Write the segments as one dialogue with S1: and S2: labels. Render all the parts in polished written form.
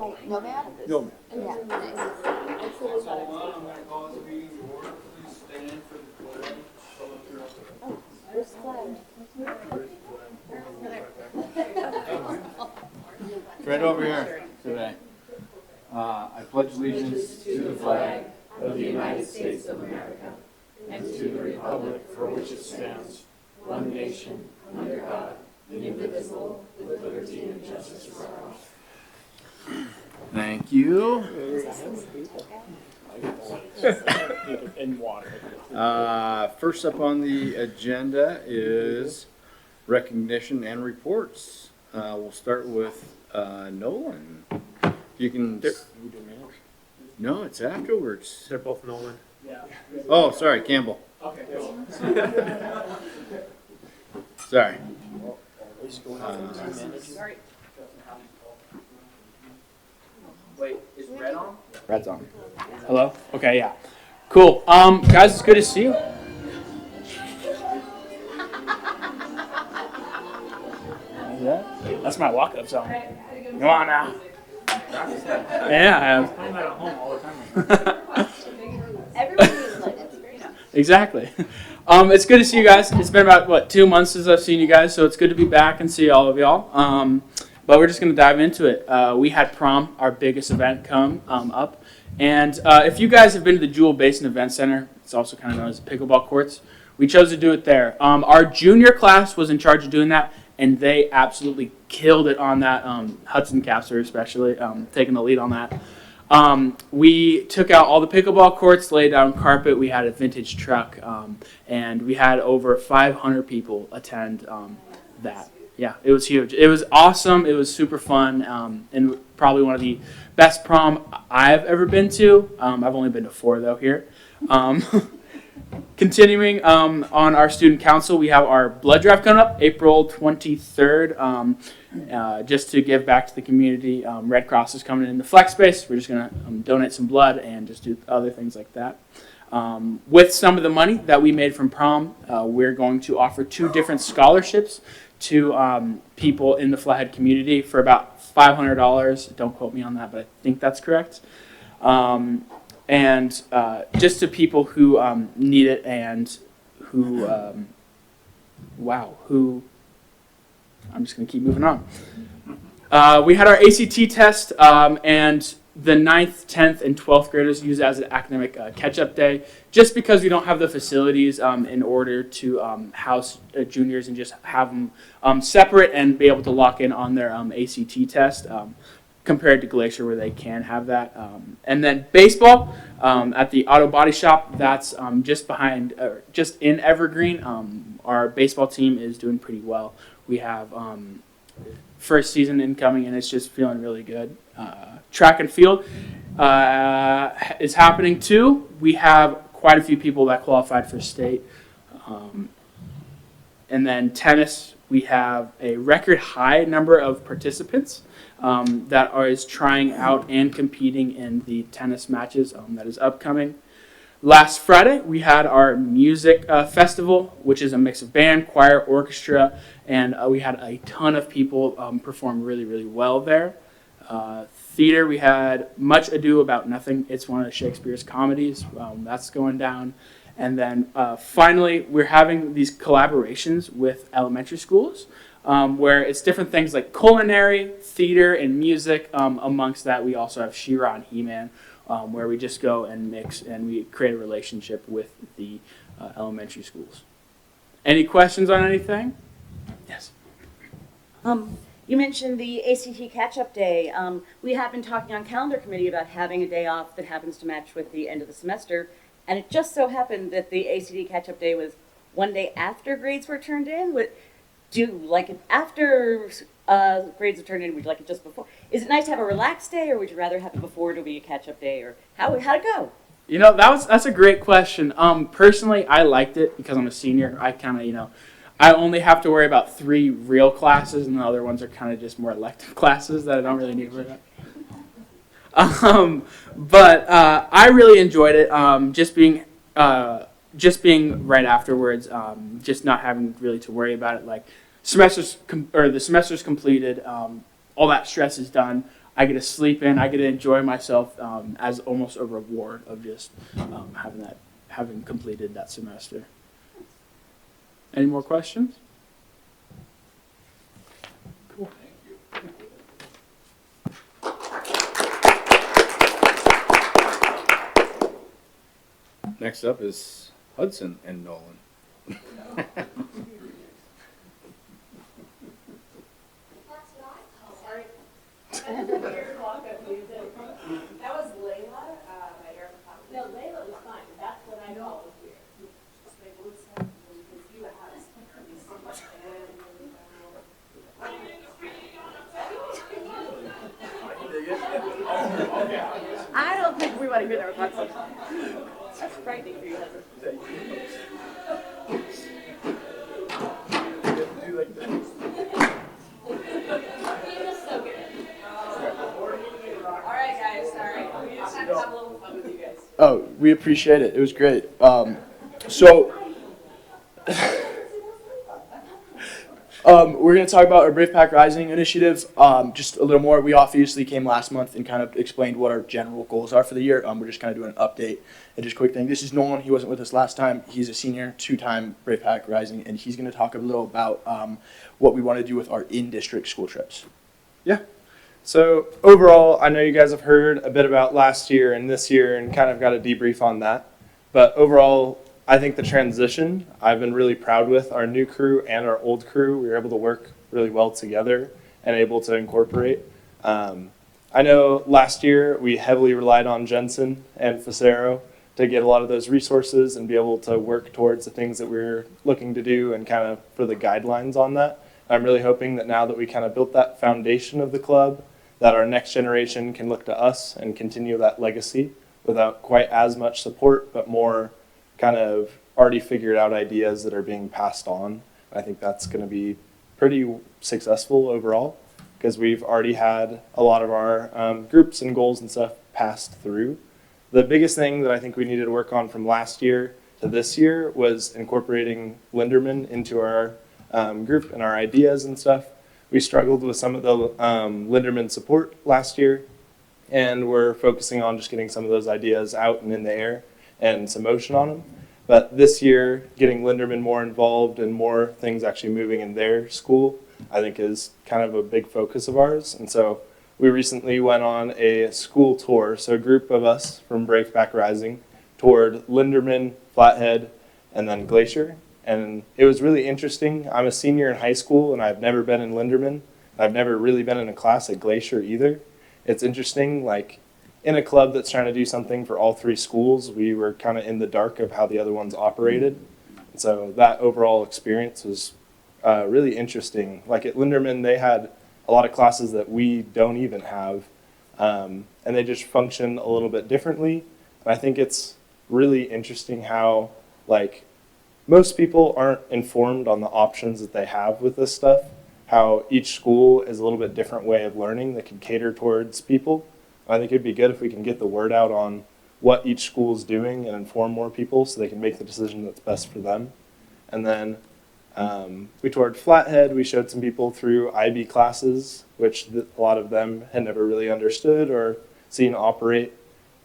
S1: Nomad?
S2: Nomad.
S1: Yeah, nice.
S3: So on, I'm going to call this meeting to order. Please stand for the pledge.
S1: Where's the flag?
S2: It's right over here today. I pledge allegiance to the flag of the United States of America and to the republic for which it stands, one nation, under God, indivisible, with liberty and justice for all. Thank you.
S4: And water.
S2: First up on the agenda is recognition and reports. We'll start with Nolan. If you can. No, it's afterwards.
S4: They're both Nolan.
S2: Oh, sorry, Campbell.
S4: Okay.
S2: Sorry.
S4: Sorry.
S3: Wait, is red on?
S2: Red's on.
S4: Hello? Okay, yeah. Cool. Guys, it's good to see you. That's my walk-up song. Come on now. Yeah, I am.
S3: Playing that at home all the time.
S1: Everybody is like, it's very nice.
S4: Exactly. It's good to see you guys. It's been about, 2 months since I've seen you guys, so it's good to be back and see all of y'all. But we're just going to dive into it. We had prom, our biggest event, come up. And if you guys have been to the Jewel Basin Event Center, it's also kind of known as pickleball courts, we chose to do it there. Our junior class was in charge of doing that, and they absolutely killed it on that. Hudson Capser especially, taking the lead on that. We took out all the pickleball courts, laid down carpet. We had a vintage truck, and we had over 500 people attend that. Yeah, it was huge. It was awesome. It was super fun, and probably one of the best prom I've ever been to. I've only been to 4 though here. Continuing on our student council, we have our blood drive coming up April 23rd. Just to give back to the community. Red Cross is coming in the flex space. We're just going to donate some blood and just do other things like that. With some of the money that we made from prom, we're going to offer 2 different scholarships to people in the Flathead community for about $500. Don't quote me on that, but I think that's correct. And just to people who need it and who, I'm just going to keep moving on. We had our ACT test, and the 9th, 10th, and 12th graders use it as an academic catch-up day, just because we don't have the facilities in order to house juniors and just have them separate and be able to lock in on their ACT test, compared to Glacier where they can have that. And then baseball at the Auto Body Shop, that's just in Evergreen. Our baseball team is doing pretty well. We have first season incoming, and it's just feeling really good. Track and field is happening too. We have quite a few people that qualified for state. And then tennis, we have a record high number of participants that is trying out and competing in the tennis matches that is upcoming. Last Friday, we had our music festival, which is a mix of band, choir, orchestra, and we had a ton of people perform really, really well there. Theater, we had Much Ado About Nothing. It's one of Shakespeare's comedies. That's going down. And then finally, we're having these collaborations with elementary schools where it's different things like culinary, theater, and music. Amongst that, we also have She-Ra and He-Man, where we just go and mix and we create a relationship with the elementary schools. Any questions on anything? Yes.
S5: You mentioned the ACT catch-up day. We have been talking on calendar committee about having a day off that happens to match with the end of the semester, and it just so happened that the ACT catch-up day was one day after grades were turned in. Do you like it after grades are turned in? Would you like it just before? Is it nice to have a relaxed day, or would you rather have it before to be a catch-up day, or how'd it go?
S4: You know, that's a great question. Personally, I liked it because I'm a senior. I kind of, I only have to worry about 3 real classes, and the other ones are kind of just more elective classes that I don't really need to worry about. But I really enjoyed it. Just being right afterwards, just not having really to worry about it. Like the semester's completed, all that stress is done. I get to sleep in. I get to enjoy myself as almost a reward of just having completed that semester. Any more questions? Cool.
S2: Next up is Hudson and Nolan.
S1: That was Layla, my Eric. No, Layla was fine. That's what I know was weird. Just like, what's happening? Because you have so much.
S5: I don't think we want to hear that reflection. That's frightening for you, Hudson.
S1: All right, guys, sorry. We just had to have a little fun with you guys.
S4: Oh, we appreciate it. It was great. So we're going to talk about our Brave Pack Rising initiative just a little more. We obviously came last month and kind of explained what our general goals are for the year. We're just kind of doing an update and just quick thing. This is Nolan. He wasn't with us last time. He's a senior, 2-time Brave Pack Rising, and he's going to talk a little about what we want to do with our in-district school trips.
S6: Yeah. So overall, I know you guys have heard a bit about last year and this year and kind of got a debrief on that. But overall, I think the transition I've been really proud with. Our new crew and our old crew, we were able to work really well together and able to incorporate. I know last year we heavily relied on Jensen and Facero to get a lot of those resources and be able to work towards the things that we were looking to do and kind of for the guidelines on that. I'm really hoping that now that we kind of built that foundation of the club, that our next generation can look to us and continue that legacy without quite as much support, but more kind of already figured out ideas that are being passed on. I think that's going to be pretty successful overall because we've already had a lot of our groups and goals and stuff passed through. The biggest thing that I think we needed to work on from last year to this year was incorporating Linderman into our group and our ideas and stuff. We struggled with some of the Linderman support last year, and we're focusing on just getting some of those ideas out and in the air and some motion on them. But this year, getting Linderman more involved and more things actually moving in their school, I think is kind of a big focus of ours. And so we recently went on a school tour, so a group of us from Brave Pack Rising toured Linderman, Flathead, and then Glacier. And it was really interesting. I'm a senior in high school, and I've never been in Linderman. I've never really been in a class at Glacier either. It's interesting, like, in a club that's trying to do something for all 3 schools, we were kind of in the dark of how the other ones operated. So that overall experience was really interesting. Like at Linderman, they had a lot of classes that we don't even have, and they just function a little bit differently. And I think it's really interesting how, like, most people aren't informed on the options that they have with this stuff, how each school is a little bit different way of learning that can cater towards people. I think it'd be good if we can get the word out on what each school is doing and inform more people so they can make the decision that's best for them. And then we toured Flathead. We showed some people through IB classes, which a lot of them had never really understood or seen operate.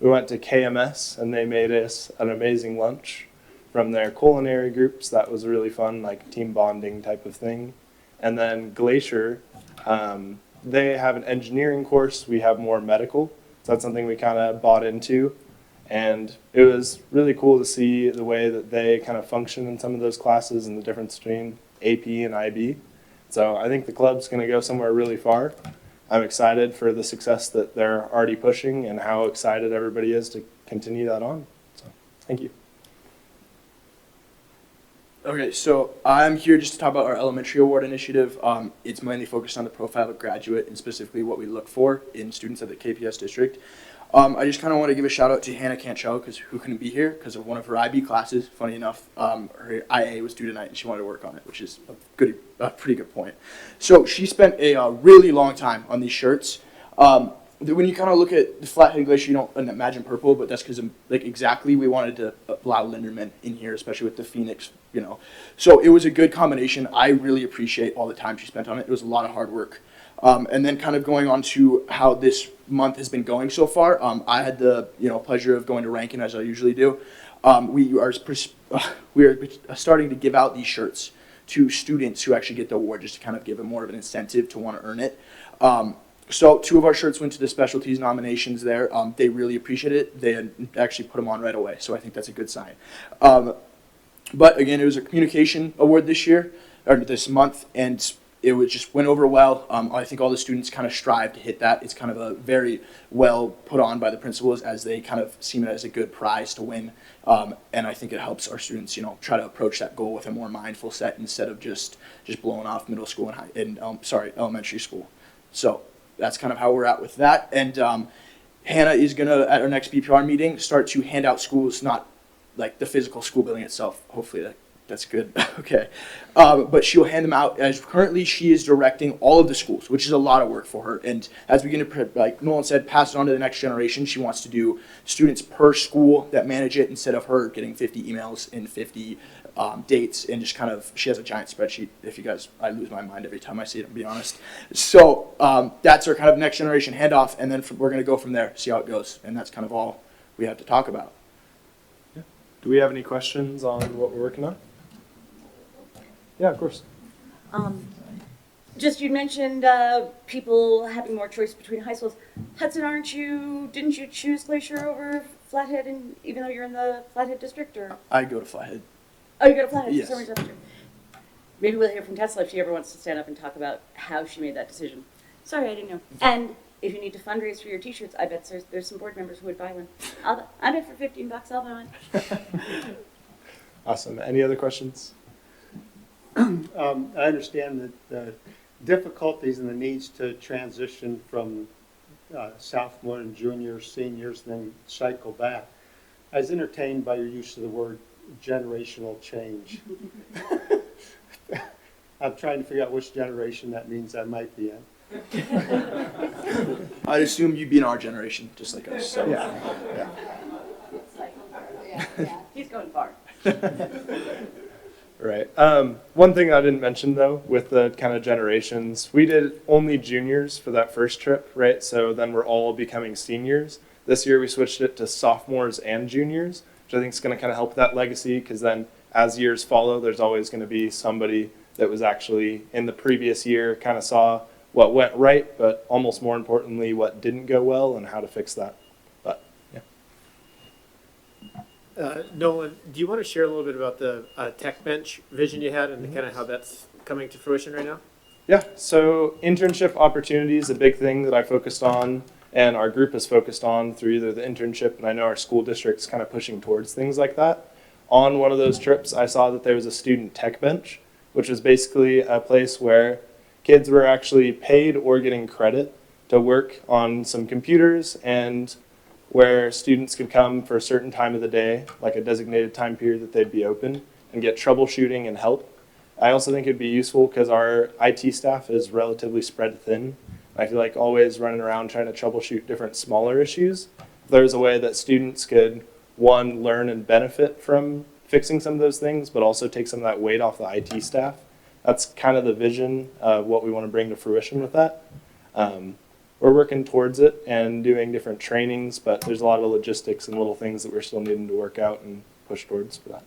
S6: We went to KMS, and they made us an amazing lunch from their culinary groups. That was really fun, like team bonding type of thing. And then Glacier, they have an engineering course. We have more medical. So that's something we kind of bought into. And it was really cool to see the way that they kind of function in some of those classes and the difference between AP and IB. So I think the club's going to go somewhere really far. I'm excited for the success that they're already pushing and how excited everybody is to continue that on. So thank you.
S4: Okay, so I'm here just to talk about our elementary award initiative. It's mainly focused on the profile of graduate and specifically what we look for in students at the KPS district. I just kind of want to give a shout out to Hannah Cantrell, who couldn't be here because of one of her IB classes. Funny enough, her IA was due tonight and she wanted to work on it, which is a pretty good point. So she spent a really long time on these shirts. When you kind of look at the Flathead Glacier, you don't imagine purple, but that's because like exactly we wanted to allow Linderman in here, especially with the Phoenix, So it was a good combination. I really appreciate all the time she spent on it. It was a lot of hard work.
S7: And then kind of going on to how this month has been going so far. I had the pleasure of going to Rankin as I usually do. We are starting to give out these shirts to students who actually get the award, just to kind of give them more of an incentive to want to earn it. So 2 of our shirts went to the specialties nominations there. They really appreciated it. They had actually put them on right away, so I think that's a good sign. But again, it was a communication award this year, or this month, and it just went over well. I think all the students kind of strive to hit that. It's kind of a very well put on by the principals, as they kind of see it as a good prize to win. And I think it helps our students, try to approach that goal with a more mindful set instead of just blowing off middle school and elementary school. So that's kind of how we're at with that. And Hannah is gonna, at our next BPR meeting, start to hand out schools, not like the physical school building itself. Hopefully that's good. Okay. But she'll hand them out, as currently she is directing all of the schools, which is a lot of work for her. And as we begin to, like Nolan said, pass it on to the next generation, she wants to do students per school that manage it, instead of her getting 50 emails and 50 dates, and just kind of, she has a giant spreadsheet. If you guys, I lose my mind every time I see it, to be honest. So that's our kind of next generation handoff, and then we're going to go from there, see how it goes. And that's kind of all we have to talk about.
S6: Do we have any questions on what we're working on? Yeah, of course.
S5: Just you mentioned people having more choice between high schools. Hudson, didn't you choose Glacier over Flathead, and even though you're in the Flathead district, or?
S7: I go to Flathead.
S5: Oh, you go to Flathead.
S7: Yes.
S5: For some reason. Maybe we'll hear from Tesla if she ever wants to stand up and talk about how she made that decision. Sorry, I didn't know. And if you need to fundraise for your T-shirts, I bet there's some board members who would buy one. I'll do it for $15. I'll buy one.
S6: Awesome. Any other questions?
S8: I understand that the difficulties and the needs to transition from sophomore and junior, seniors, and then cycle back. I was entertained by your use of the word generational change. I'm trying to figure out which generation that means I might be in.
S7: I'd assume you'd be in our generation, just like us. So.
S6: Yeah.
S5: He's going far.
S6: Right. One thing I didn't mention though, with the kind of generations, we did only juniors for that first trip, right? So then we're all becoming seniors. This year we switched it to sophomores and juniors, which I think is going to kind of help that legacy, because then as years follow, there's always going to be somebody that was actually in the previous year, kind of saw what went right, but almost more importantly, what didn't go well and how to fix that. But yeah.
S9: Nolan, do you want to share a little bit about the tech bench vision you had and kind of how that's coming to fruition right now?
S6: Yeah, so internship opportunity is a big thing that I focused on, and our group is focused on through either the internship, and I know our school district's kind of pushing towards things like that. On one of those trips, I saw that there was a student tech bench, which was basically a place where kids were actually paid or getting credit to work on some computers, and where students could come for a certain time of the day, like a designated time period that they'd be open, and get troubleshooting and help. I also think it'd be useful because our IT staff is relatively spread thin. I feel like always running around trying to troubleshoot different smaller issues. If there's a way that students could, one, learn and benefit from fixing some of those things, but also take some of that weight off the IT staff. That's kind of the vision of what we want to bring to fruition with that. We're working towards it and doing different trainings, but there's a lot of logistics and little things that we're still needing to work out and push towards for that.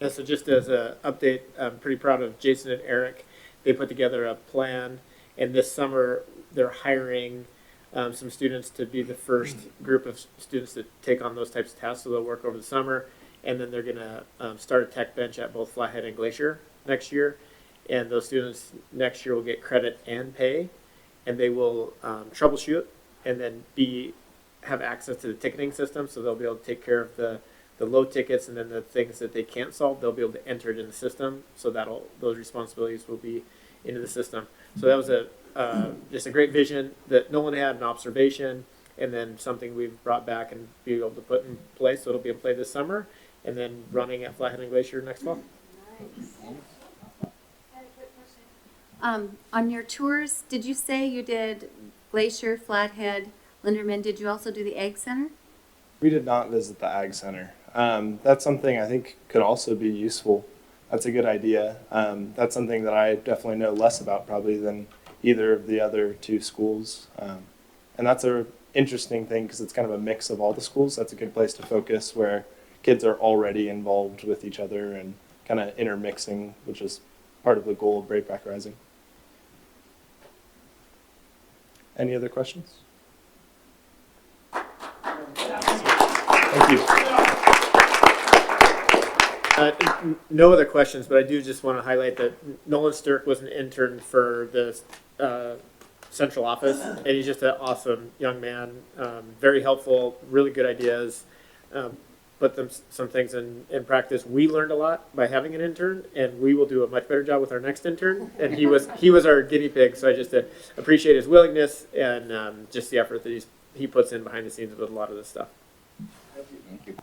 S9: Yeah, so just as an update, I'm pretty proud of Jason and Eric. They put together a plan, and this summer they're hiring some students to be the first group of students that take on those types of tasks. So they'll work over the summer, and then they're going to start a tech bench at both Flathead and Glacier next year. And those students next year will get credit and pay, and they will troubleshoot and then have access to the ticketing system. So they'll be able to take care of the low tickets, and then the things that they can't solve, they'll be able to enter it in the system. So those responsibilities will be into the system. So that was just a great vision that Nolan had, an observation, and then something we've brought back and be able to put in place. So it'll be in play this summer, and then running at Flathead and Glacier next fall.
S1: Nice.
S10: On your tours, did you say you did Glacier, Flathead, Linderman? Did you also do the Egg Center?
S6: We did not visit the Ag Center. That's something I think could also be useful. That's a good idea. That's something that I definitely know less about probably than either of the other two schools. And that's a interesting thing because it's kind of a mix of all the schools. That's a good place to focus where kids are already involved with each other and kind of intermixing, which is part of the goal of Breakback Rising. Any other questions? Thank you.
S9: No other questions, but I do just want to highlight that Nolan Sturck was an intern for the central office, and he's just an awesome young man, very helpful, really good ideas, put some things in practice. We learned a lot by having an intern, and we will do a much better job with our next intern, and he was our guinea pig, so I just appreciate his willingness and just the effort that he puts in behind the scenes with a lot of this stuff.
S2: Thank you.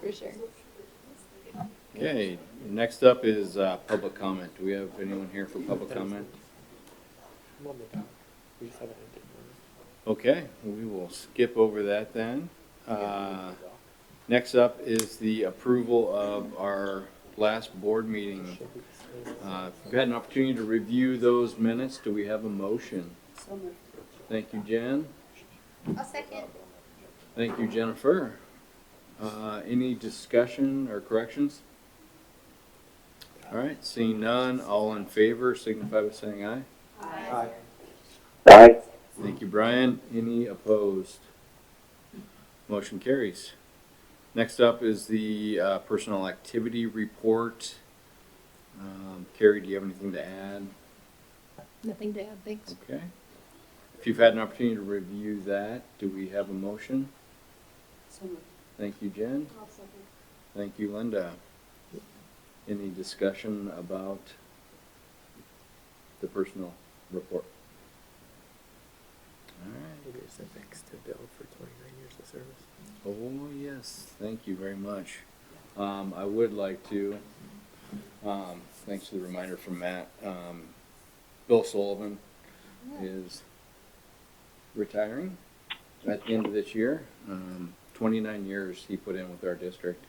S10: For sure.
S2: Okay, next up is public comment. Do we have anyone here for public comment? Okay, we will skip over that then. Next up is the approval of our last board meeting. We've had an opportunity to review those minutes. Do we have a motion? Thank you, Jen.
S10: I'll second.
S2: Thank you, Jennifer. Any discussion or corrections? All right, seeing none, all in favor signify by saying aye.
S8: Aye.
S7: Aye.
S2: Thank you, Brian. Any opposed? Motion carries. Next up is the personal activity report. Carrie, do you have anything to add?
S10: Nothing to add, thanks.
S2: Okay. If you've had an opportunity to review that, do we have a motion? Thank you, Jen. Thank you, Linda. Any discussion about the personal report? All right.
S9: Maybe it's a thanks to Bill for 29 years of service.
S2: Oh, yes. Thank you very much. I would like to, thanks to the reminder from Matt, Bill Sullivan is retiring at the end of this year. 29 years he put in with our district.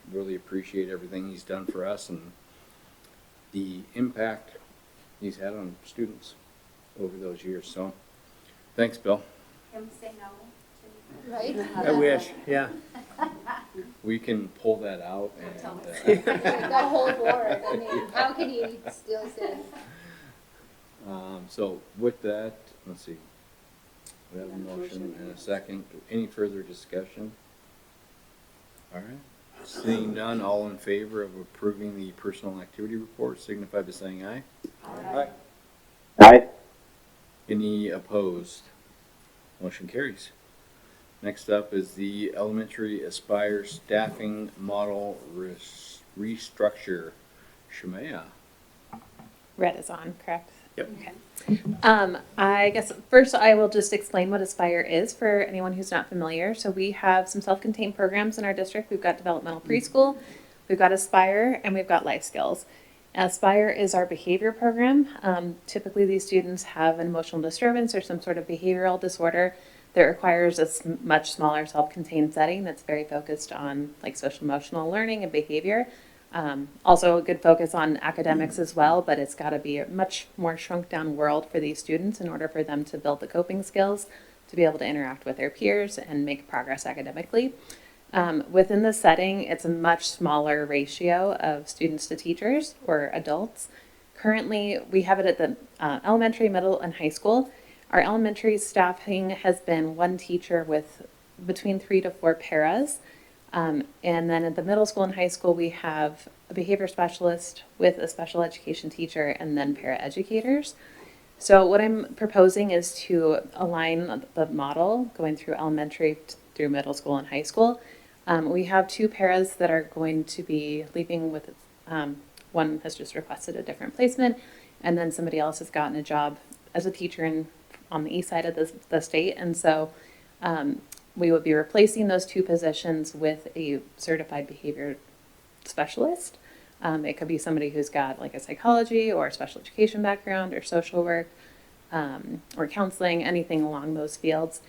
S2: Really appreciate everything he's done for us and the impact he's had on students over those years. So, thanks, Bill.
S10: Can we say no? Right?
S9: I wish, yeah.
S2: We can pull that out and
S10: The whole board, I mean, how can you still say?
S2: so with that, let's see. We have a motion and a second. Any further discussion? All right. Seeing none, all in favor of approving the personal activity report signify by saying aye.
S8: Aye.
S7: Aye.
S2: Any opposed? Motion carries. Next up is the elementary Aspire staffing model restructure. Shemaya.
S11: Red is on, correct?
S9: Yep.
S11: Okay. I guess first I will just explain what Aspire is for anyone who's not familiar. So we have some self-contained programs in our district. We've got developmental preschool, we've got Aspire, and we've got life skills. Aspire is our behavior program. Typically these students have an emotional disturbance or some sort of behavioral disorder that requires a much smaller self-contained setting that's very focused on like social emotional learning and behavior. Also a good focus on academics as well, but it's got to be a much more shrunk down world for these students in order for them to build the coping skills to be able to interact with their peers and make progress academically. Within the setting, it's a much smaller ratio of students to teachers or adults. Currently, we have it at the elementary, middle, and high school. Our elementary staffing has been one teacher with between 3 to 4 paras. And then at the middle school and high school, we have a behavior specialist with a special education teacher and then paraeducators. So what I'm proposing is to align the model going through elementary through middle school and high school. We have 2 paras that are going to be leaving with, one has just requested a different placement, and then somebody else has gotten a job as a teacher on the east side of the state. And so we would be replacing those 2 positions with a certified behavior specialist. It could be somebody who's got like a psychology or a special education background or social work or counseling, anything along those fields.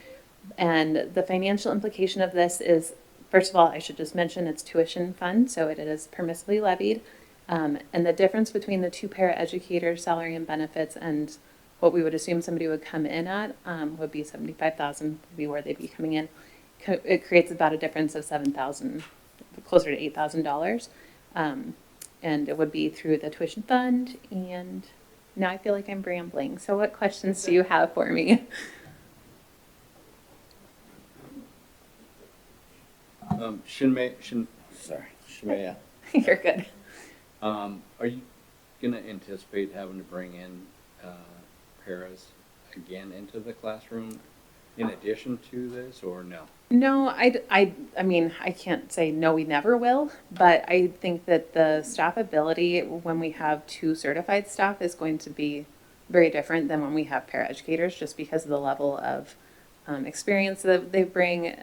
S11: And the financial implication of this is First of all, I should just mention it's tuition fund, so it is permissibly levied. And the difference between the two paraeducators' salary and benefits and what we would assume somebody would come in at would be 75,000 would be where they'd be coming in. It creates about a difference of 7,000, closer to $8,000. And it would be through the tuition fund. And now I feel like I'm rambling. So what questions do you have for me?
S2: Shemaya,
S11: You're good.
S2: are you gonna anticipate having to bring in, paras again into the classroom in addition to this, or no?
S11: No, I mean, I can't say no, we never will, but I think that the staff ability when we have two certified staff is going to be very different than when we have paraeducators, just because of the level of experience that they bring,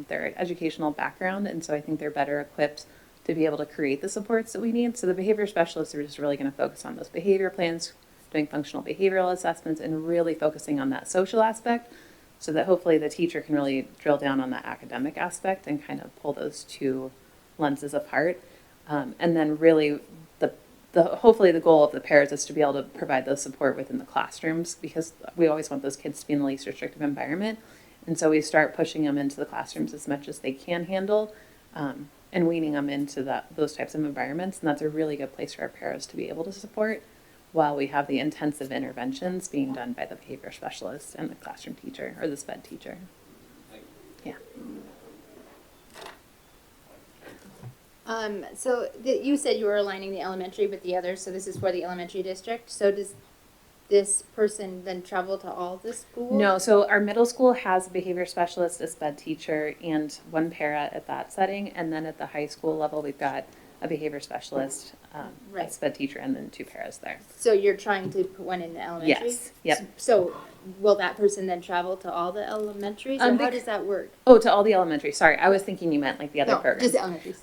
S11: their educational background, and so I think they're better equipped to be able to create the supports that we need. So the behavior specialists are just really going to focus on those behavior plans, doing functional behavioral assessments, and really focusing on that social aspect, so that hopefully the teacher can really drill down on that academic aspect and kind of pull those two lenses apart. And then really hopefully the goal of the pairs is to be able to provide those support within the classrooms, because we always want those kids to be in the least restrictive environment. And so we start pushing them into the classrooms as much as they can handle, and weaning them into those types of environments. And that's a really good place for our pairs to be able to support, while we have the intensive interventions being done by the behavior specialist and the classroom teacher or the SPED teacher. Yeah.
S10: So you said you were aligning the elementary with the others, so this is for the elementary district. So does this person then travel to all the schools?
S11: No, so our middle school has a behavior specialist, a SPED teacher, and one para at that setting. And then at the high school level, we've got a behavior specialist, a SPED teacher, and then two paras there.
S10: So you're trying to put one in the elementary?
S11: Yes, yep.
S10: So will that person then travel to all the elementaries, or how does that work?
S11: Oh, to all the elementary. Sorry, I was thinking you meant like the other programs.
S10: Just the elementaries.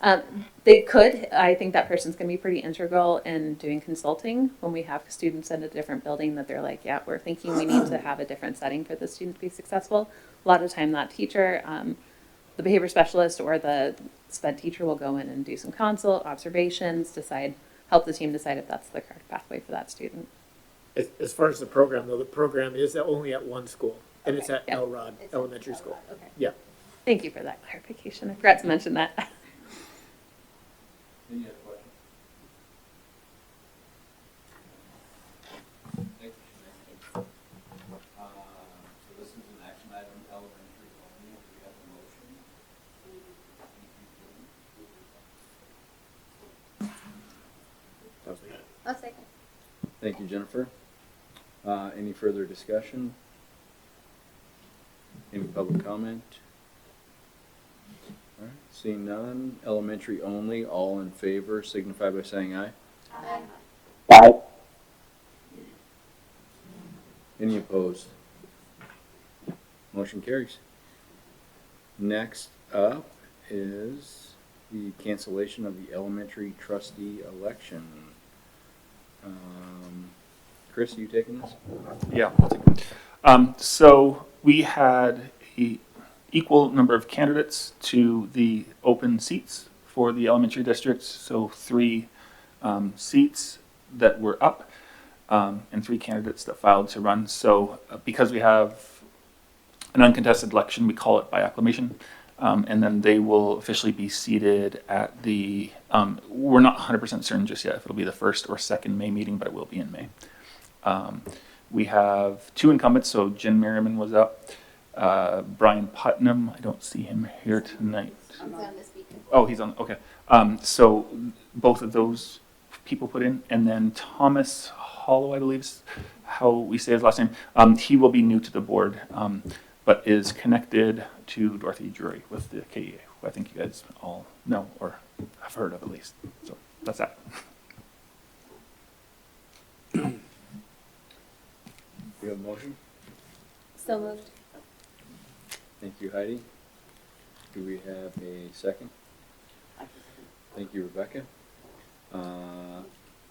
S11: They could. I think that person's going to be pretty integral in doing consulting when we have students in a different building that they're like, yeah, we're thinking we need to have a different setting for the student to be successful. A lot of time that teacher, the behavior specialist or the SPED teacher will go in and do some consult, observations, help the team decide if that's the correct pathway for that student.
S9: As far as the program, though, the program is only at one school, and it's at
S11: Yeah.
S9: Elrod Elementary School.
S10: Okay.
S9: Yeah.
S11: Thank you for that clarification. I forgot to mention that.
S2: Any other questions? Thank you, Shemaya. So this is an action item, elementary only. Do we have a motion?
S10: I'll second.
S2: Thank you, Jennifer. Any further discussion? Any public comment? All right, seeing none, elementary only, all in favor, signify by saying aye.
S10: Aye.
S7: Aye.
S2: Any opposed? Motion carries. Next up is the cancellation of the elementary trustee election. Chris, you taking this?
S12: Yeah, I'll take it. So we had an equal number of candidates to the open seats for the elementary districts. So 3 seats that were up and 3 candidates that filed to run. So because we have an uncontested election, we call it by acclamation. And then they will officially be seated at the, we're not 100% certain just yet if it'll be the 1st or 2nd May meeting, but it will be in May. We have 2 incumbents, so Jen Merriman was up. Brian Putnam, I don't see him here tonight.
S10: He's on this weekend.
S12: Oh, he's on, okay. So both of those people put in. And then Thomas Hollow, I believe is how we say his last name. He will be new to the board, but is connected to Dorothy Drury with the KEA, who I think you guys all know or have heard of at least. So that's that.
S2: You have a motion?
S10: So moved.
S2: Thank you, Heidi. Do we have a second? Thank you, Rebecca.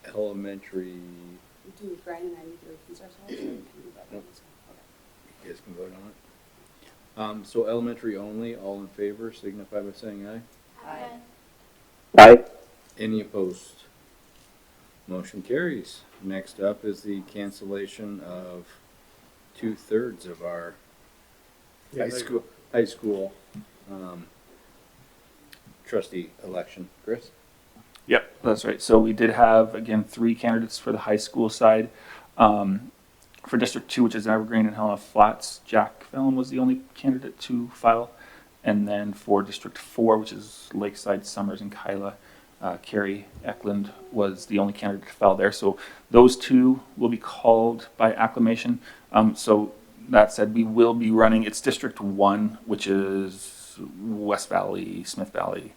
S2: Elementary,
S1: Do Brian and I need to recuse ourselves? Or can we vote?
S2: Nope. you guys can vote on it.
S3: So elementary only, all in favor, signify by saying aye.
S5: Aye.
S3: Any opposed? Motion carries. Next up is the cancellation of 2/3 of our high school trustee election. Chris?
S12: Yep, that's right. So we did have, again, 3 candidates for the high school side. For District 2, which is Evergreen and Helena Flats, Jack Fallon was the only candidate to file. And then for District 4, which is Lakeside, Summers, and Kyla, Carrie Eklund was the only candidate to file there. So those 2 will be called by acclamation. So that said, we will be running, it's District 1, which is West Valley, Smith Valley,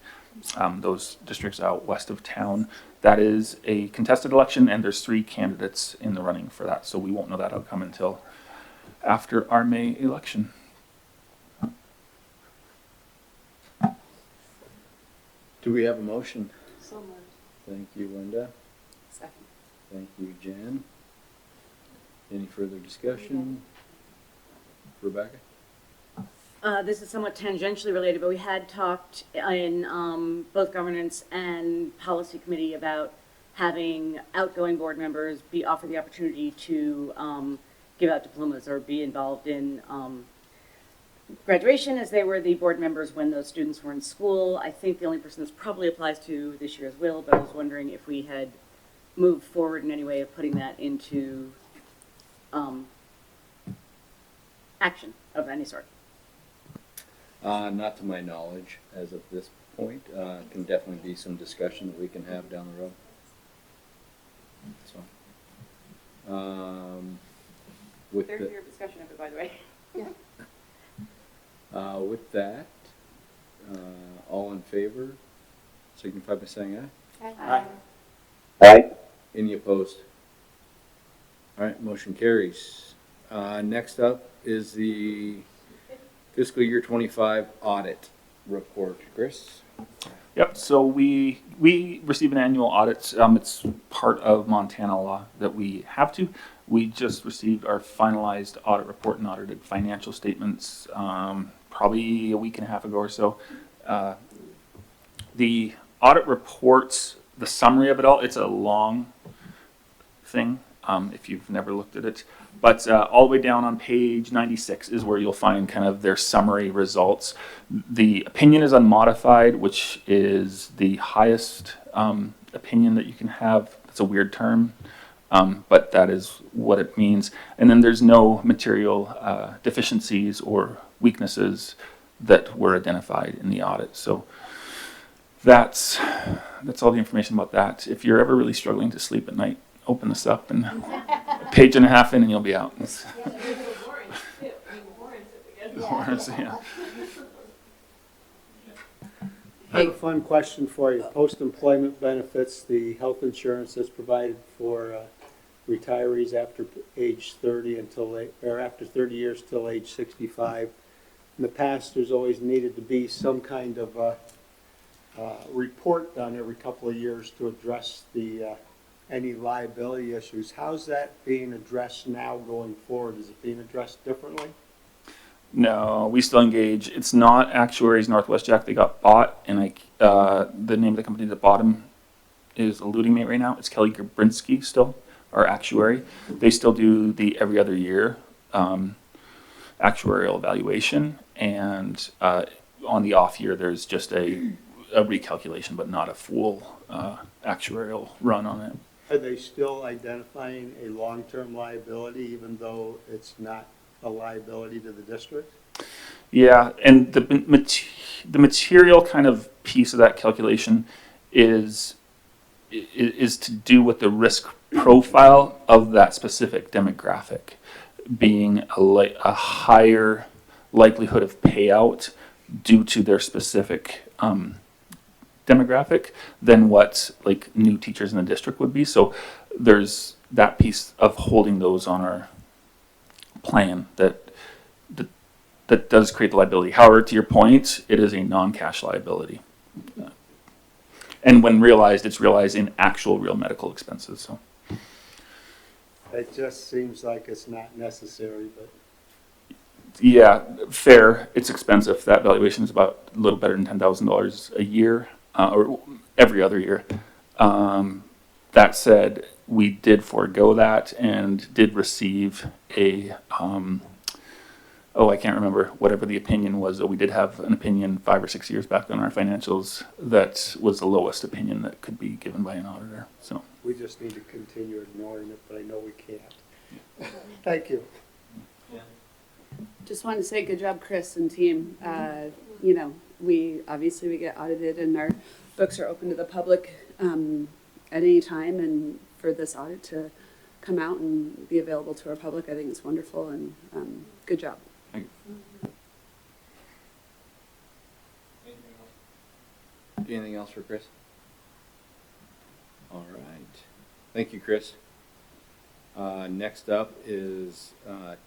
S12: those districts out west of town. That is a contested election, and there's 3 candidates in the running for that. So we won't know that outcome until after our May election.
S3: Do we have a motion?
S1: So moved.
S3: Thank you, Linda.
S1: Second.
S3: Thank you, Jan. Any further discussion? Rebecca?
S5: This is somewhat tangentially related, but we had talked in both governance and policy committee about having outgoing board members be offered the opportunity to give out diplomas or be involved in graduation, as they were the board members when those students were in school. I think the only person this probably applies to this year is Will, but I was wondering if we had moved forward in any way of putting that into action of any sort.
S3: Not to my knowledge as of this point. Can definitely be some discussion that we can have down the road. So, with
S5: There's your discussion of it, by the way.
S3: with that, all in favor, signify by saying aye.
S10: Aye.
S5: Aye.
S3: Any opposed? All right, motion carries. Next up is the fiscal year 25 audit report. Chris?
S12: Yep, so we receive an annual audit. It's part of Montana law that we have to. We just received our finalized audit report and audited financial statements probably a week and a half ago or so. The audit reports, the summary of it all, it's a long thing if you've never looked at it. But all the way down on page 96 is where you'll find kind of their summary results. The opinion is unmodified, which is the highest opinion that you can have. It's a weird term, but that is what it means. And then there's no material deficiencies or weaknesses that were identified in the audit. So that's all the information about that. If you're ever really struggling to sleep at night, open this up and a page and a half in and you'll be out. Warrants, yeah.
S8: I have a fun question for you. Post-employment benefits, the health insurance that's provided for retirees after age 30 or after 30 years till age 65. In the past, there's always needed to be some kind of report done every couple of years to address any liability issues. How's that being addressed now going forward? Is it being addressed differently?
S12: No, we still engage. It's not Actuaries Northwest Jack. They got bought, and the name of the company that bought them is eluding me right now. It's Kelly Gabrinsky still, our actuary. They still do the every other year actuarial evaluation, and on the off year, there's just a recalculation, but not a full actuarial run on it.
S8: Are they still identifying a long-term liability even though it's not a liability to the district?
S12: Yeah, and the material kind of piece of that calculation is to do with the risk profile of that specific demographic being a higher likelihood of payout due to their specific demographic than what like new teachers in the district would be. So there's that piece of holding those on our plan that does create the liability. However, to your point, it is a non-cash liability. And when realized, it's realized in actual real medical expenses. So
S8: It just seems like it's not necessary, but
S12: Yeah, fair. It's expensive. That valuation is about a little better than $10,000 a year, or every other year. That said, we did forego that and did receive a, I can't remember, whatever the opinion was. We did have an opinion 5 or 6 years back on our financials that was the lowest opinion that could be given by an auditor. So
S8: We just need to continue ignoring it, but I know we can't. Thank you.
S13: Just wanted to say good job, Chris and team. You know, we get audited and our books are open to the public at any time. And for this audit to come out and be available to our public, I think it's wonderful and good job.
S3: Anything else for Chris? All right. Thank you, Chris. Next up is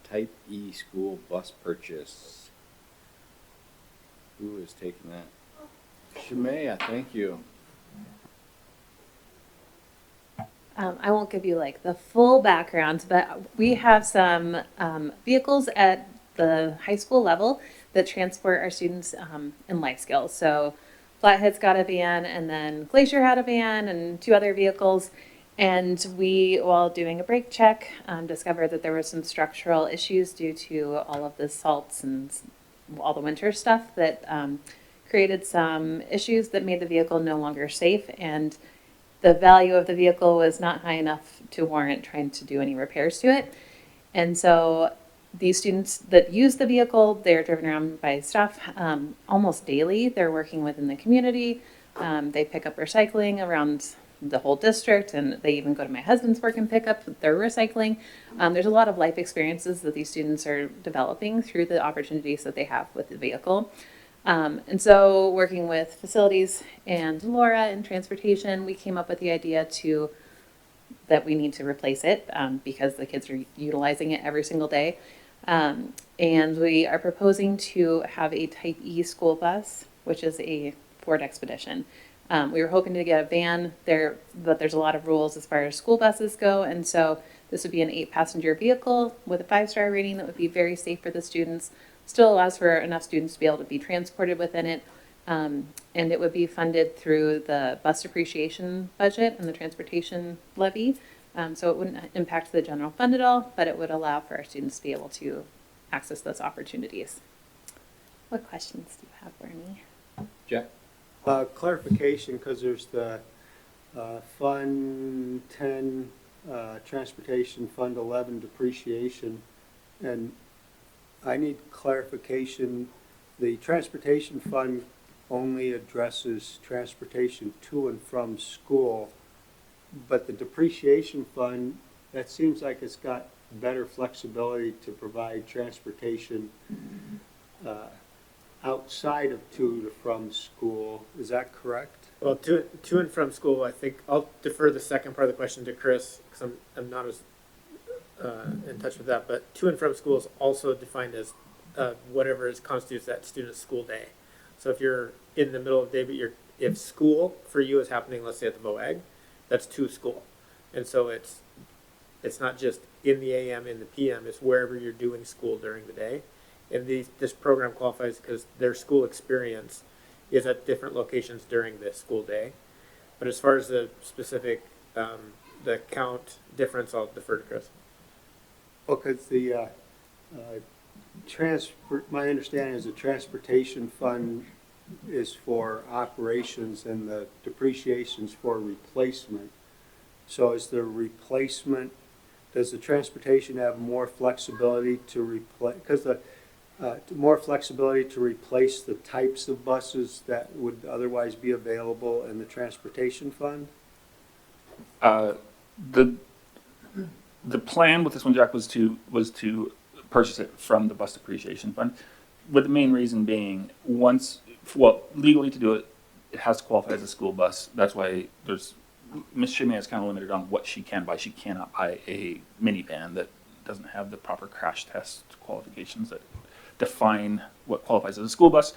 S3: Type E school bus purchase. Who is taking that? Shemaya, thank you.
S11: I won't give you like the full background, but we have some vehicles at the high school level that transport our students in life skills. So Flathead's got a van, and then Glacier had a van and 2 other vehicles. And we, while doing a brake check, discovered that there were some structural issues due to all of the salts and all the winter stuff that created some issues that made the vehicle no longer safe. And the value of the vehicle was not high enough to warrant trying to do any repairs to it. And so these students that use the vehicle, they're driven around by staff almost daily. They're working within the community. They pick up recycling around the whole district, and they even go to my husband's work and pick up their recycling. There's a lot of life experiences that these students are developing through the opportunities that they have with the vehicle. And so working with facilities and Laura in transportation, we came up with the idea that we need to replace it because the kids are utilizing it every single day. And we are proposing to have a Type E school bus, which is a Ford Expedition. We were hoping to get a van there, but there's a lot of rules as far as school buses go. And so this would be an 8-passenger vehicle with a 5-star rating that would be very safe for the students. Still allows for enough students to be able to be transported within it. And it would be funded through the bus depreciation budget and the transportation levy. So it wouldn't impact the general fund at all, but it would allow for our students to be able to access those opportunities. What questions do you have for me?
S3: Jack?
S8: Clarification, because there's the Fund 10, Transportation, Fund 11, Depreciation, and I need clarification. The Transportation Fund only addresses transportation to and from school, but the Depreciation Fund, that seems like it's got better flexibility to provide transportation outside of to from school. Is that correct?
S9: Well, to and from school, I think I'll defer the second part of the question to Chris because I'm not as in touch with that. But to and from school is also defined as whatever constitutes that student's school day. So if you're in the middle of the day, but if school for you is happening, let's say at the VOAG, that's to school, and so it's not just in the AM, in the PM. It's wherever you're doing school during the day. And this program qualifies because their school experience is at different locations during the school day. But as far as the specific, the count difference, I'll defer to Chris.
S8: Because the my understanding is the transportation fund is for operations and the depreciation's for replacement. So is the replacement, does the transportation have more flexibility to replace, because the more flexibility to replace the types of buses that would otherwise be available in the transportation fund?
S12: The plan with this one, Jack, was to purchase it from the bus depreciation fund, with the main reason being legally to do it, it has to qualify as a school bus. That's why Ms. Shimei is kind of limited on what she can buy. She cannot buy a minivan that doesn't have the proper crash test qualifications that define what qualifies as a school bus.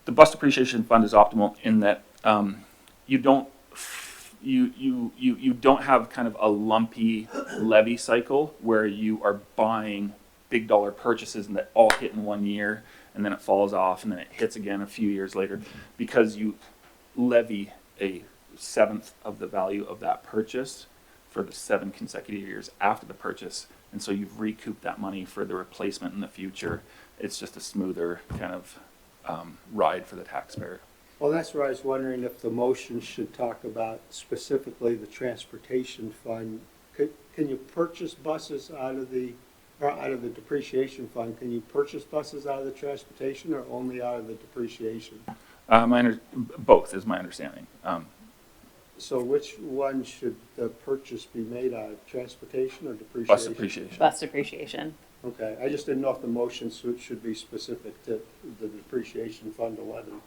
S12: The bus depreciation fund is optimal in that you don't have kind of a lumpy levy cycle where you are buying big dollar purchases and that all hit in 1 year, and then it falls off, and then it hits again a few years later, because you levy a seventh of the value of that purchase for the 7 consecutive years after the purchase. And so you've recouped that money for the replacement in the future. It's just a smoother kind of ride for the taxpayer.
S8: Well, that's where I was wondering if the motion should talk about specifically the transportation fund. Can you purchase buses out of the depreciation fund? Can you purchase buses out of the transportation or only out of the depreciation?
S12: Both is my understanding.
S8: So which one should the purchase be made out of, transportation or depreciation?
S12: Bus depreciation.
S11: Bus depreciation.
S8: Okay, I just didn't know if the motion should be specific to the depreciation fund 11.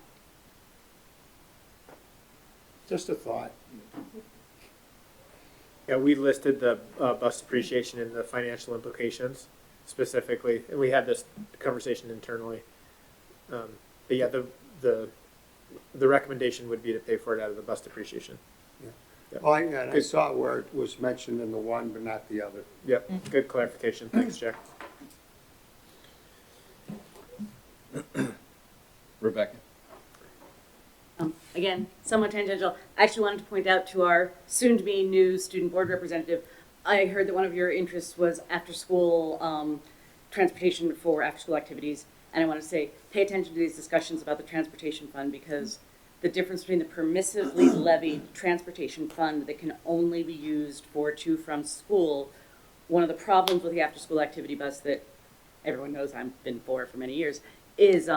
S8: Just a thought.
S9: Yeah, we listed the bus depreciation in the financial implications specifically, and we had this conversation internally. But yeah, the recommendation would be to pay for it out of the bus depreciation.
S8: Yeah. Well, I saw where it was mentioned in the one, but not the other.
S9: Yep, good clarification. Thanks, Jack.
S3: Rebecca?
S5: Again, somewhat tangential. I actually wanted to point out to our soon-to-be new student board representative, I heard that one of your interests was after-school transportation for after-school activities. And I want to say, pay attention to these discussions about the transportation fund, because the difference between the permissively levied transportation fund that can only be used for to from school, one of the problems with the after-school activity bus that everyone knows I've been for many years, is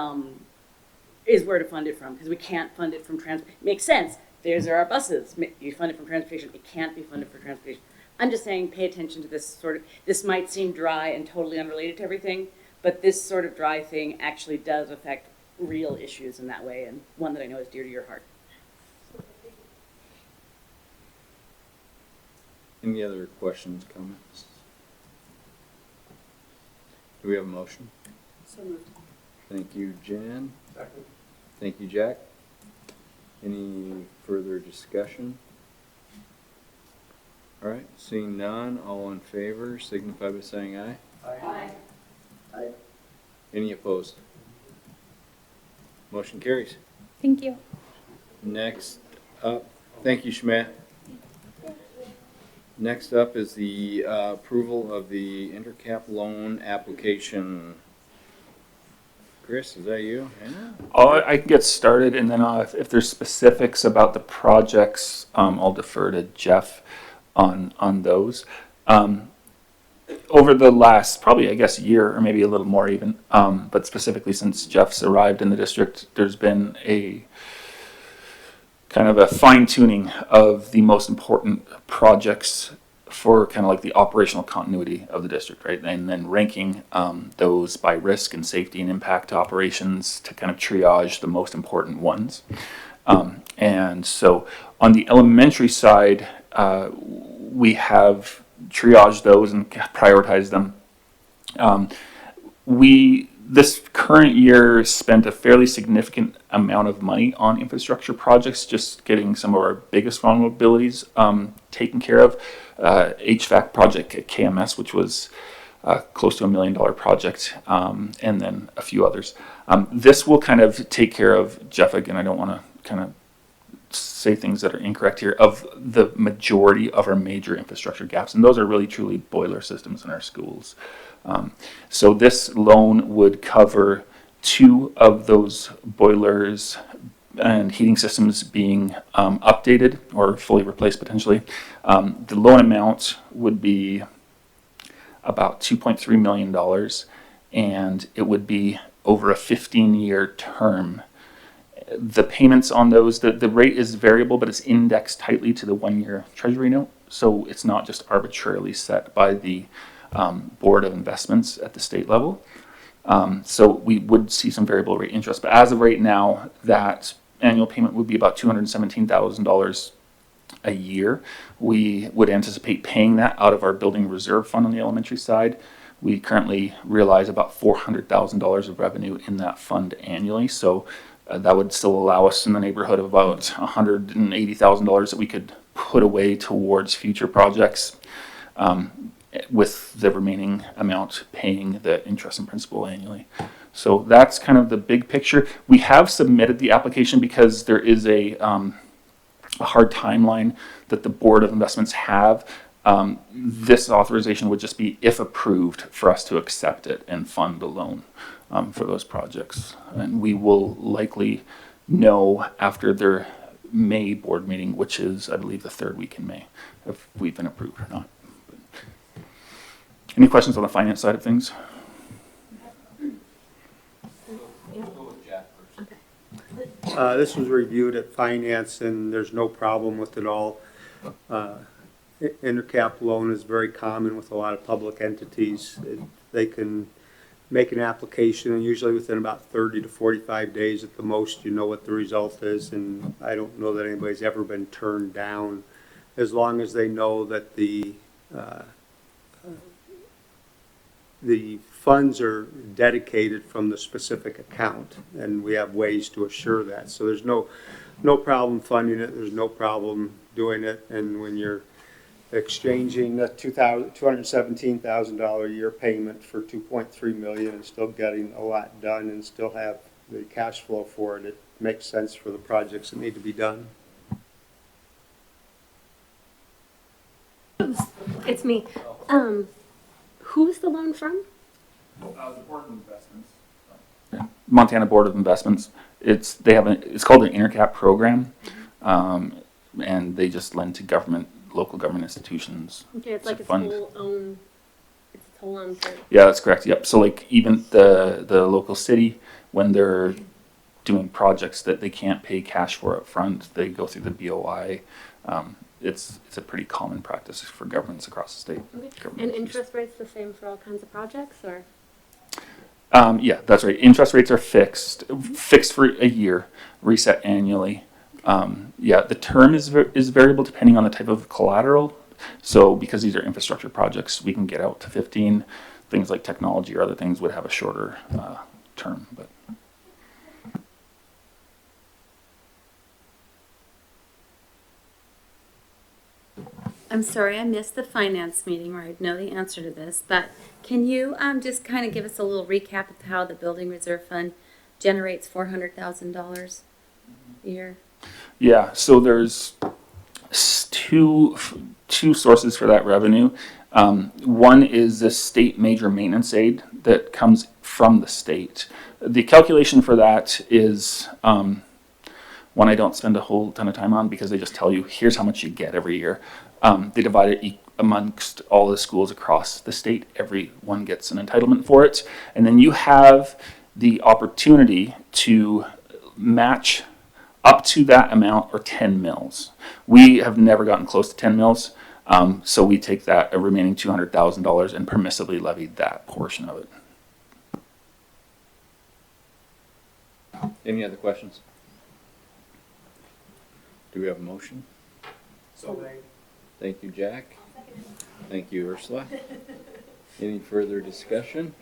S5: where to fund it from, because we can't fund it from transport. Makes sense. There are our buses. You fund it from transportation. It can't be funded for transportation. I'm just saying, pay attention to this sort of, this might seem dry and totally unrelated to everything, but this sort of dry thing actually does affect real issues in that way, and one that I know is dear to your heart.
S3: Any other questions, comments? Do we have a motion?
S13: So moved.
S3: Thank you, Jan.
S8: Second.
S3: Thank you, Jack. Any further discussion? All right, seeing none, all in favor signify by saying aye.
S1: Aye.
S7: Aye.
S3: Any opposed? Motion carries.
S11: Thank you.
S3: Next up, thank you, Schmidt. Next up is the approval of the intercap loan application. Chris, is that you? Yeah.
S12: Oh, I can get started, and then if there's specifics about the projects, I'll defer to Jeff on those. Over the last probably, I guess, year or maybe a little more even, but specifically since Jeff's arrived in the district, there's been a kind of a fine-tuning of the most important projects for kind of like the operational continuity of the district, right? And then ranking those by risk and safety and impact to operations to kind of triage the most important ones. And so on the elementary side, we have triaged those and prioritized them. This current year spent a fairly significant amount of money on infrastructure projects, just getting some of our biggest vulnerabilities taken care of. HVAC project at KMS, which was close to $1 million project, and then a few others. This will kind of take care of, Jeff, again, I don't want to kind of say things that are incorrect here, of the majority of our major infrastructure gaps, and those are really truly boiler systems in our schools. So this loan would cover 2 of those boilers and heating systems being updated or fully replaced potentially. The loan amount would be about $2.3 million, and it would be over a 15-year term. The payments on those, the rate is variable, but it's indexed tightly to the 1-year Treasury note, so it's not just arbitrarily set by the Board of Investments at the state level. So we would see some variable rate interest, but as of right now, that annual payment would be about $217,000 a year. We would anticipate paying that out of our building reserve fund on the elementary side. We currently realize about $400,000 of revenue in that fund annually, so that would still allow us in the neighborhood of about $180,000 that we could put away towards future projects. with the remaining amount paying the interest and principal annually. So that's kind of the big picture. We have submitted the application because there is a hard timeline that the Board of Investments have. This authorization would just be, if approved, for us to accept it and fund a loan for those projects. And we will likely know after their May board meeting, which is, I believe, the third week in May, if we've been approved or not. Any questions on the finance side of things?
S8: This was reviewed at finance and there's no problem with it all. Intercap loan is very common with a lot of public entities. They can make an application and usually within about 30 to 45 days at the most, you know what the result is. And I don't know that anybody's ever been turned down as long as they know that the funds are dedicated from the specific account, and we have ways to assure that. So there's no problem funding it. There's no problem doing it. And when you're exchanging a $217,000 a year payment for $2.3 million and still getting a lot done and still have the cash flow for it, it makes sense for the projects that need to be done.
S1: It's me. Who's the loan from?
S12: The Board of Investments. Montana Board of Investments. It's called an Intercap program, and they just lend to local government institutions.
S1: Okay, it's like its
S12: fund.
S1: whole own. It's its whole own thing.
S12: Yeah, that's correct. Yep. So like even the local city, when they're doing projects that they can't pay cash for up front, they go through the BOI. It's a pretty common practice for governments across the state.
S1: Okay. And interest rates the same for all kinds of projects, or?
S12: Yeah, that's right. Interest rates are fixed for a year, reset annually. Yeah, the term is variable depending on the type of collateral. So because these are infrastructure projects, we can get out to 15. Things like technology or other things would have a shorter term. But
S14: I'm sorry, I missed the finance meeting where I'd know the answer to this, but can you just kind of give us a little recap of how the Building Reserve Fund generates $400,000 a year?
S12: yeah, so there's two sources for that revenue. One is the state major maintenance aid that comes from the state. The calculation for that is one I don't spend a whole ton of time on because they just tell you, here's how much you get every year. They divide it amongst all the schools across the state. Everyone gets an entitlement for it. And then you have the opportunity to match up to that amount or 10 mils. We have never gotten close to 10 mils. So we take that a remaining $200,000 and permissively levy that portion of it.
S3: Any other questions? Do we have a motion? Thank you, Jack. Thank you, Ursula. Any further discussion?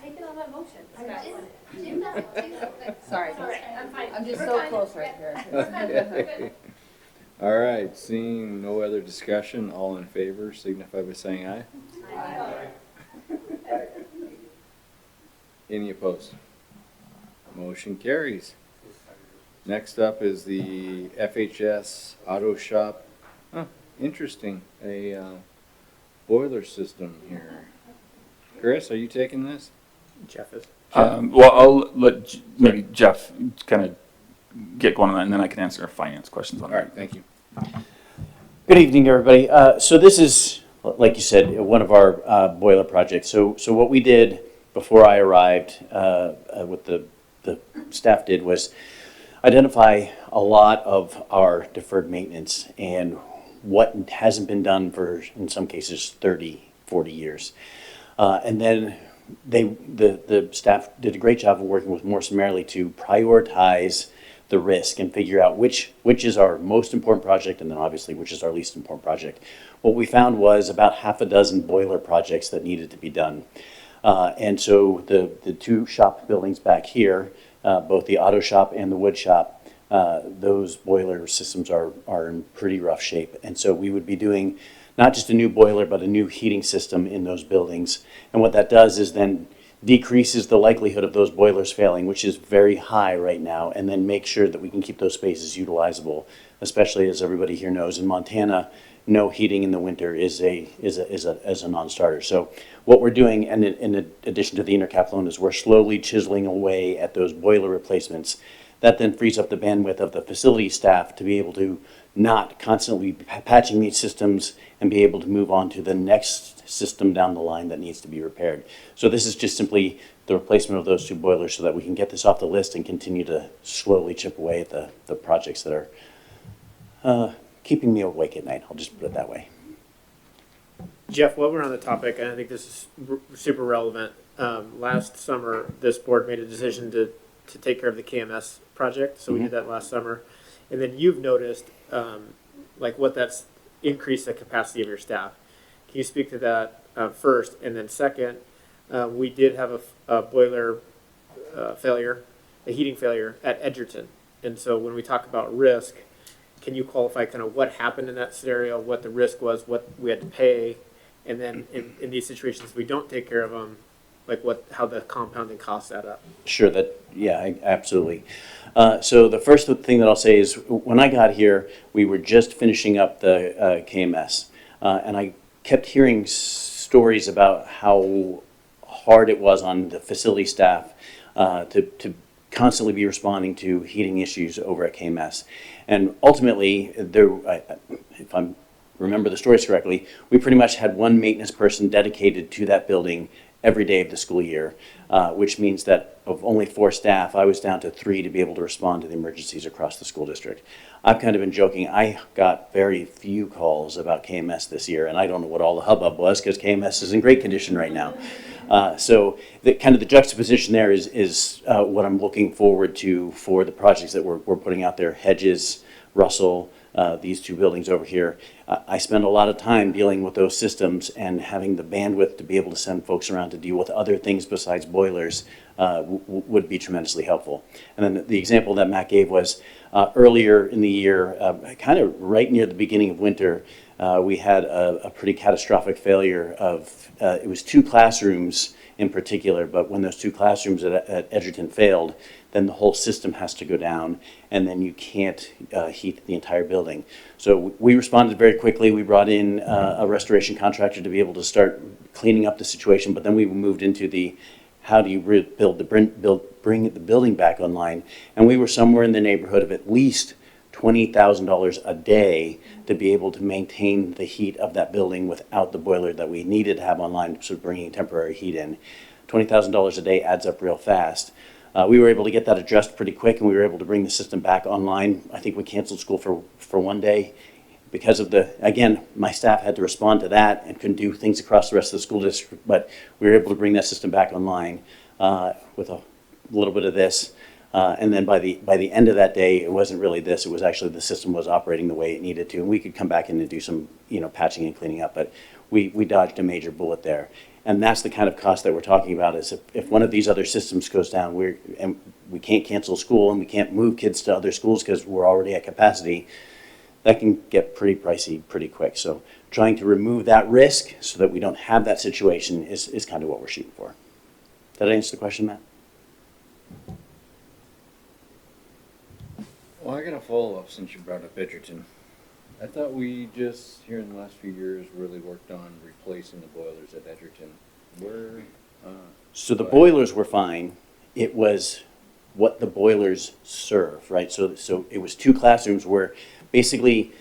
S1: Take it on that motion.
S5: Sorry,
S1: I'm fine.
S5: I'm just so close right here.
S3: Okay. All right, seeing no other discussion, all in favor signify by saying aye.
S1: Aye.
S3: Any opposed? Motion carries. Next up is the FHS Auto Shop. Huh, interesting, a boiler system here. Chris, are you taking this?
S9: Jeff is.
S12: Well, I'll let maybe Jeff kind of get going on that, and then I can answer finance questions on
S3: All
S12: that.
S3: right, thank you.
S15: Good evening, everybody. So this is, like you said, one of our boiler projects. So what we did before I arrived, what the staff did was identify a lot of our deferred maintenance and what hasn't been done for, in some cases, 30, 40 years. And then the staff did a great job of working with Morse and Merrily to prioritize the risk and figure out which is our most important project and then obviously which is our least important project. What we found was about half a dozen boiler projects that needed to be done. And so the two shop buildings back here, both the auto shop and the wood shop, those boiler systems are in pretty rough shape. And so we would be doing not just a new boiler, but a new heating system in those buildings. And what that does is then decreases the likelihood of those boilers failing, which is very high right now, and then make sure that we can keep those spaces utilizable, especially as everybody here knows, in Montana, no heating in the winter is a non-starter. So what we're doing, and in addition to the intercap loan, is we're slowly chiseling away at those boiler replacements. That then frees up the bandwidth of the facility staff to be able to not constantly be patching these systems and be able to move on to the next system down the line that needs to be repaired. So this is just simply the replacement of those two boilers so that we can get this off the list and continue to slowly chip away at the projects that are keeping me awake at night. I'll just put it that way.
S9: Jeff, while we're on the topic, and I think this is super relevant, last summer, this board made a decision to take care of the KMS project. So we did that last summer. And then you've noticed like what that's increased the capacity of your staff. Can you speak to that first? And then second, we did have a boiler failure, a heating failure at Edgerton. And so when we talk about risk, can you qualify kind of what happened in that scenario, what the risk was, what we had to pay, and then in these situations, if we don't take care of them, like how the compounding costs add up?
S15: Sure, absolutely. So the first thing that I'll say is when I got here, we were just finishing up the KMS, and I kept hearing stories about how hard it was on the facility staff to constantly be responding to heating issues over at KMS. And ultimately, if I remember the stories correctly, we pretty much had one maintenance person dedicated to that building every day of the school year, which means that of only 4 staff, I was down to 3 to be able to respond to the emergencies across the school district. I've kind of been joking. I got very few calls about KMS this year, and I don't know what all the hubbub was because KMS is in great condition right now. So the juxtaposition there is what I'm looking forward to for the projects that we're putting out there. Hedges, Russell, these 2 buildings over here. I spend a lot of time dealing with those systems, and having the bandwidth to be able to send folks around to deal with other things besides boilers would be tremendously helpful. And then the example that Matt gave was earlier in the year, kind of right near the beginning of winter, we had a pretty catastrophic failure of, it was 2 classrooms in particular, but when those 2 classrooms at Edgerton failed, then the whole system has to go down, and then you can't heat the entire building. So we responded very quickly. We brought in a restoration contractor to be able to start cleaning up the situation, but then we moved into the how do you bring the building back online, and we were somewhere in the neighborhood of at least $20,000 a day to be able to maintain the heat of that building without the boiler that we needed to have online, so bringing temporary heat in. $20,000 a day adds up real fast. We were able to get that addressed pretty quick, and we were able to bring the system back online. I think we canceled school for 1 day because of again, my staff had to respond to that and couldn't do things across the rest of the school district, but we were able to bring that system back online with a little bit of this. And then by the end of that day, it wasn't really this, it was actually the system was operating the way it needed to, and we could come back in and do some patching and cleaning up, but we dodged a major bullet there. And that's the kind of cost that we're talking about, is if one of these other systems goes down, we can't cancel school and we can't move kids to other schools because we're already at capacity, that can get pretty pricey pretty quick. So trying to remove that risk so that we don't have that situation is kind of what we're shooting for. Did I answer the question, Matt?
S3: Well, I got a follow-up since you brought up Edgerton. I thought we just, here in the last few years, really worked on replacing the boilers at Edgerton.
S15: So the boilers were fine. It was what the boilers serve, right? So it was 2 classrooms where basically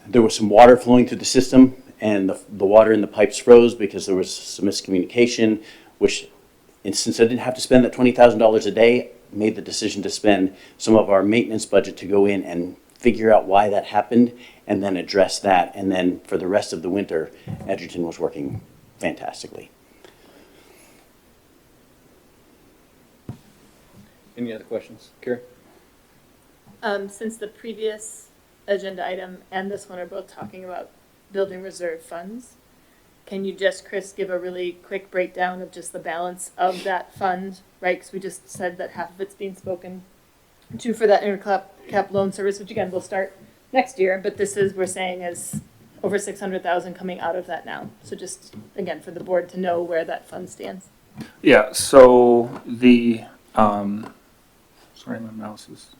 S15: there was some water flowing through the system, and the water in the pipes froze because there was some miscommunication, which, and since I didn't have to spend that $20,000 a day, made the decision to spend some of our maintenance budget to go in and figure out why that happened and then address that. And then for the rest of the winter, Edgerton was working fantastically.
S3: Any other questions? Carrie?
S11: Since the previous agenda item and this one are both talking about building reserve funds, can you just, Chris, give a really quick breakdown of just the balance of that fund, right? Because we just said that half of it's being spoken to for that intercap loan service, which again will start next year, but this is, we're saying, is
S16: over 600,000 coming out of that now. So just, again, for the board to know where that fund stands.
S12: Yeah, so sorry, my mouse is,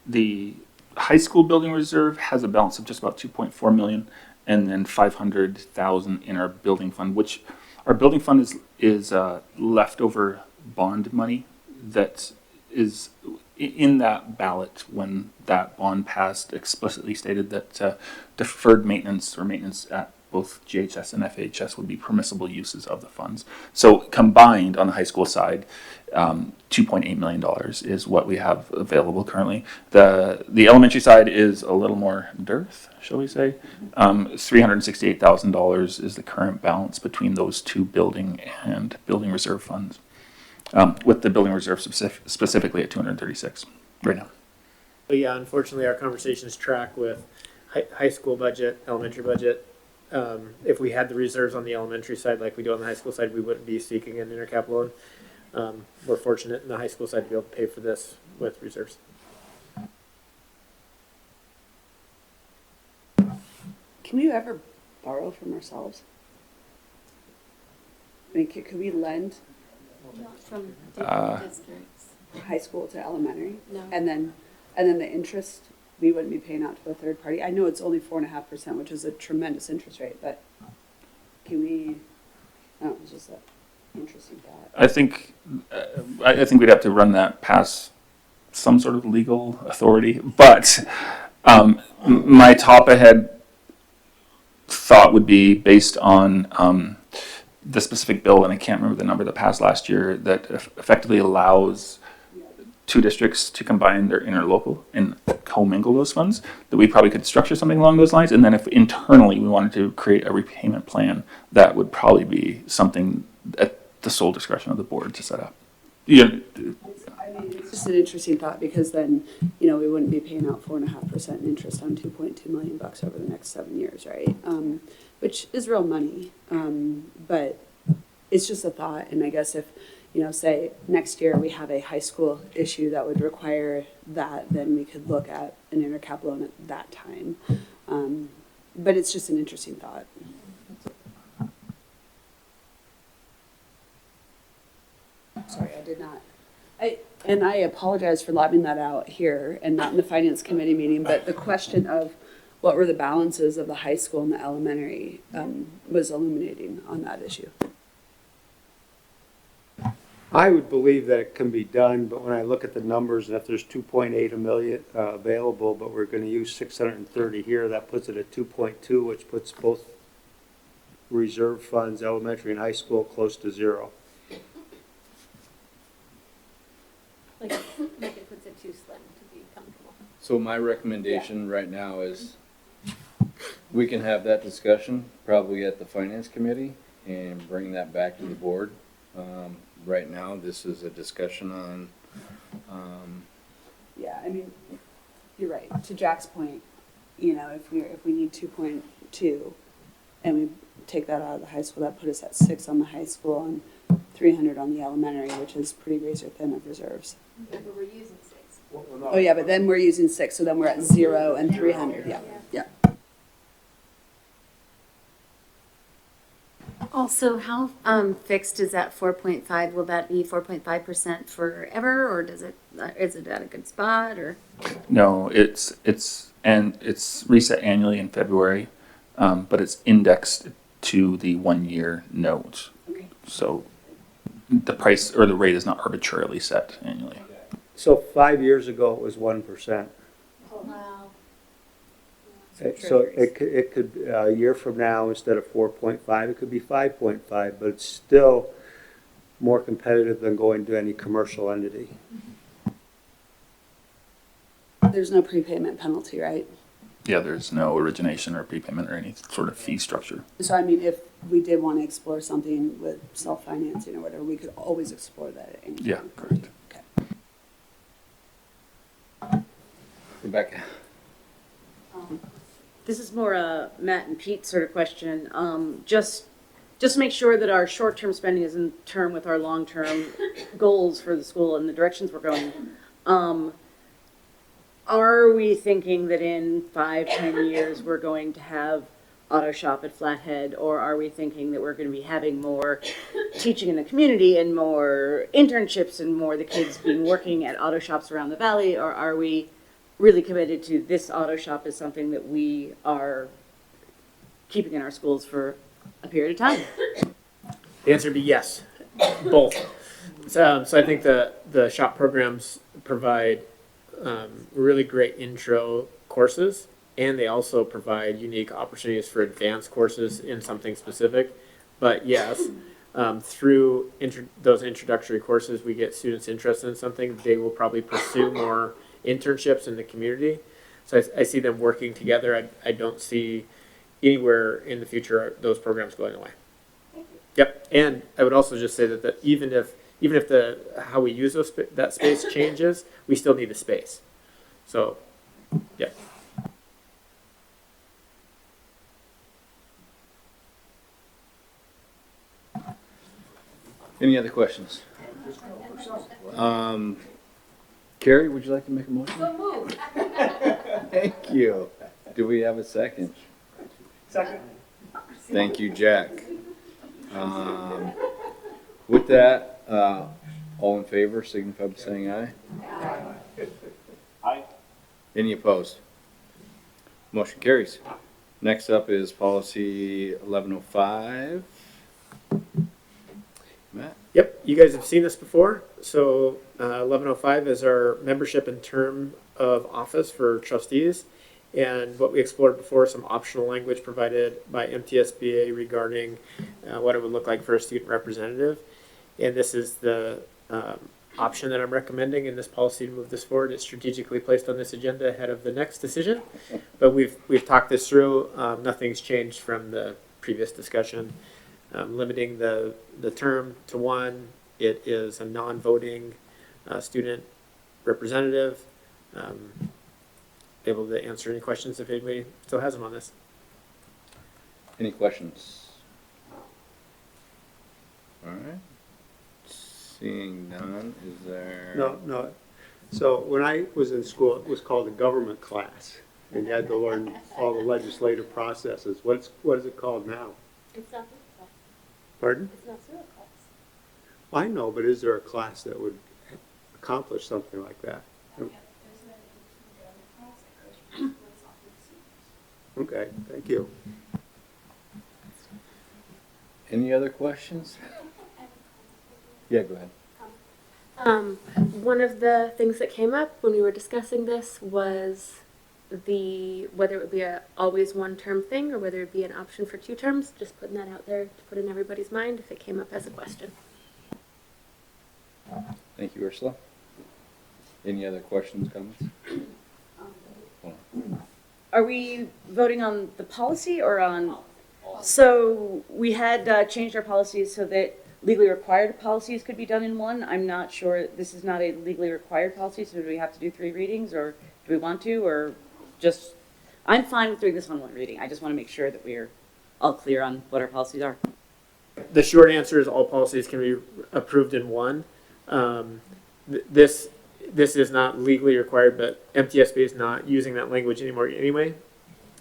S12: the high school building reserve has a balance of just about 2.4 million, and then 500,000 in our building fund, which our building fund is leftover bond money that is in that ballot when that bond passed explicitly stated that deferred maintenance or maintenance at both GHS and FHS would be permissible uses of the funds. So combined on the high school side, $2.8 million is what we have available currently. The elementary side is a little more dearth, shall we say. $368,000 is the current balance between those two building and building reserve funds, with the building reserve specifically at 236 right now.
S9: But yeah, unfortunately, our conversations track with high school budget, elementary budget. If we had the reserves on the elementary side like we do on the high school side, we wouldn't be seeking an intercap loan. We're fortunate in the high school side to be able to pay for this with reserves.
S13: Can we ever borrow from ourselves? I mean, could we lend
S14: From different districts.
S13: high school to elementary?
S14: No.
S13: And then the interest, we wouldn't be paying out to a third party? I know it's only 4.5%, which is a tremendous interest rate, but can we, oh, it's just an interesting thought.
S12: I think we'd have to run that past some sort of legal authority, but my top ahead thought would be based on the specific bill, and I can't remember the number that passed last year, that effectively allows two districts to combine their interlocal and commingle those funds, that we probably could structure something along those lines. And then if internally we wanted to create a repayment plan, that would probably be something at the sole discretion of the board to set up. Yeah.
S13: I mean, it's just an interesting thought, because then, we wouldn't be paying out 4.5% interest on $2.2 million over the next 7 years, right? Which is real money. But it's just a thought. And I guess if, say next year we have a high school issue that would require that, then we could look at an intercap loan at that time. But it's just an interesting thought. Sorry, I did not. And I apologize for lobbing that out here and not in the finance committee meeting, but the question of what were the balances of the high school and the elementary was illuminating on that issue.
S8: I would believe that it can be done, but when I look at the numbers, and if there's 2.8 million available, but we're going to use 630 here, that puts it at 2.2, which puts both reserve funds, elementary and high school, close to zero.
S10: Like it puts it too slim to be comfortable.
S3: So my recommendation right now is we can have that discussion probably at the finance committee and bring that back to the board. Right now, this is a discussion on.
S13: Yeah, I mean, you're right. To Jack's point, if we need 2.2, and we take that out of the high school, that put us at 6 on the high school and 300 on the elementary, which is pretty razor thin of reserves.
S10: Yeah, but we're using 6.
S13: Oh yeah, but then we're using 6, so then we're at 0 and 300. Yeah.
S14: Also, how fixed is that 4.5? Will that be 4.5% forever, or is it at a good spot, or?
S12: No, it's reset annually in February, but it's indexed to the 1 year note.
S13: Okay.
S12: So the price or the rate is not arbitrarily set annually.
S8: So 5 years ago, it was 1%.
S10: Oh, wow.
S8: So it could a year from now, instead of 4.5, it could be 5.5, but it's still more competitive than going to any commercial entity.
S13: There's no prepayment penalty, right?
S12: Yeah, there's no origination or prepayment or any sort of fee structure.
S13: So I mean, if we did want to explore something with self-financing or whatever, we could always explore that at any time.
S12: Yeah, correct.
S13: Okay.
S3: Rebecca.
S5: This is more a Matt and Pete sort of question. Just make sure that our short-term spending is in term with our long-term goals for the school and the directions we're going. Are we thinking that in 5-10 years we're going to have auto shop at Flathead, or are we thinking that we're going to be having more teaching in the community and more internships and more the kids being working at auto shops around the valley, or are we really committed to this auto shop as something that we are keeping in our schools for a period of time?
S9: The answer would be yes, both. So I think the shop programs provide really great intro courses, and they also provide unique opportunities for advanced courses in something specific. But yes, through those introductory courses, we get students interested in something. They will probably pursue more internships in the community. So I see them working together. I don't see anywhere in the future those programs going away. Yep, and I would also just say that even if the how we use that space changes, we still need the space. So, yeah.
S3: Any other questions? Carrie, would you like to make a motion?
S1: So moved.
S3: Thank you. Do we have a second?
S8: Second.
S3: Thank you, Jack. With that, all in favor, signify by saying aye.
S8: Aye.
S3: Any opposed? Motion carries. Next up is policy 1105. Matt?
S9: Yep, you guys have seen this before. So 1105 is our membership and term of office for trustees. And what we explored before, some optional language provided by MTSBA regarding what it would look like for a student representative. And this is the option that I'm recommending in this policy to move this forward. It's strategically placed on this agenda ahead of the next decision. But we've talked this through. Nothing's changed from the previous discussion. Limiting the term to one. It is a non-voting student representative. Able to answer any questions if anybody still has them on this.
S3: Any questions? All right. Seeing none, is there?
S8: No. So when I was in school, it was called a government class, and you had to learn all the legislative processes. What is it called now?
S1: It's not this class.
S8: Pardon?
S1: It's not Sula class.
S8: I know, but is there a class that would accomplish something like that? Okay, thank you.
S3: Any other questions? Yeah, go ahead.
S17: One of the things that came up when we were discussing this was whether it would be a always one term thing or whether it would be an option for 2 terms. Just putting that out there to put in everybody's mind if it came up as a question.
S3: Thank you, Ursula. Any other questions, comments?
S5: Are we voting on the policy or on? So we had changed our policies so that legally required policies could be done in one. I'm not sure, this is not a legally required policy, so do we have to do 3 readings, or do we want to, or just, I'm fine with doing this on 1 reading. I just want to make sure that we're all clear on what our policies are.
S9: The short answer is all policies can be approved in one. This is not legally required, but MTSB is not using that language anymore anyway.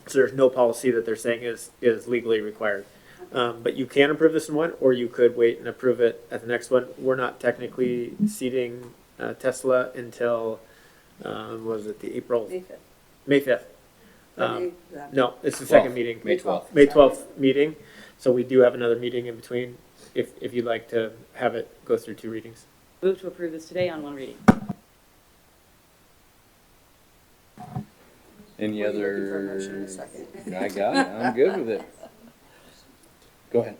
S9: So there's no policy that they're saying is legally required. But you can approve this in one, or you could wait and approve it at the next one. We're not technically seating Tesla until, was it the April? May 5th. No, it's the second meeting.
S3: May 12th.
S9: May 12th meeting. So we do have another meeting in between if you'd like to have it go through 2 readings.
S5: Move to approve this today on 1 reading.
S3: Any other? I got it. I'm good with it. Go ahead.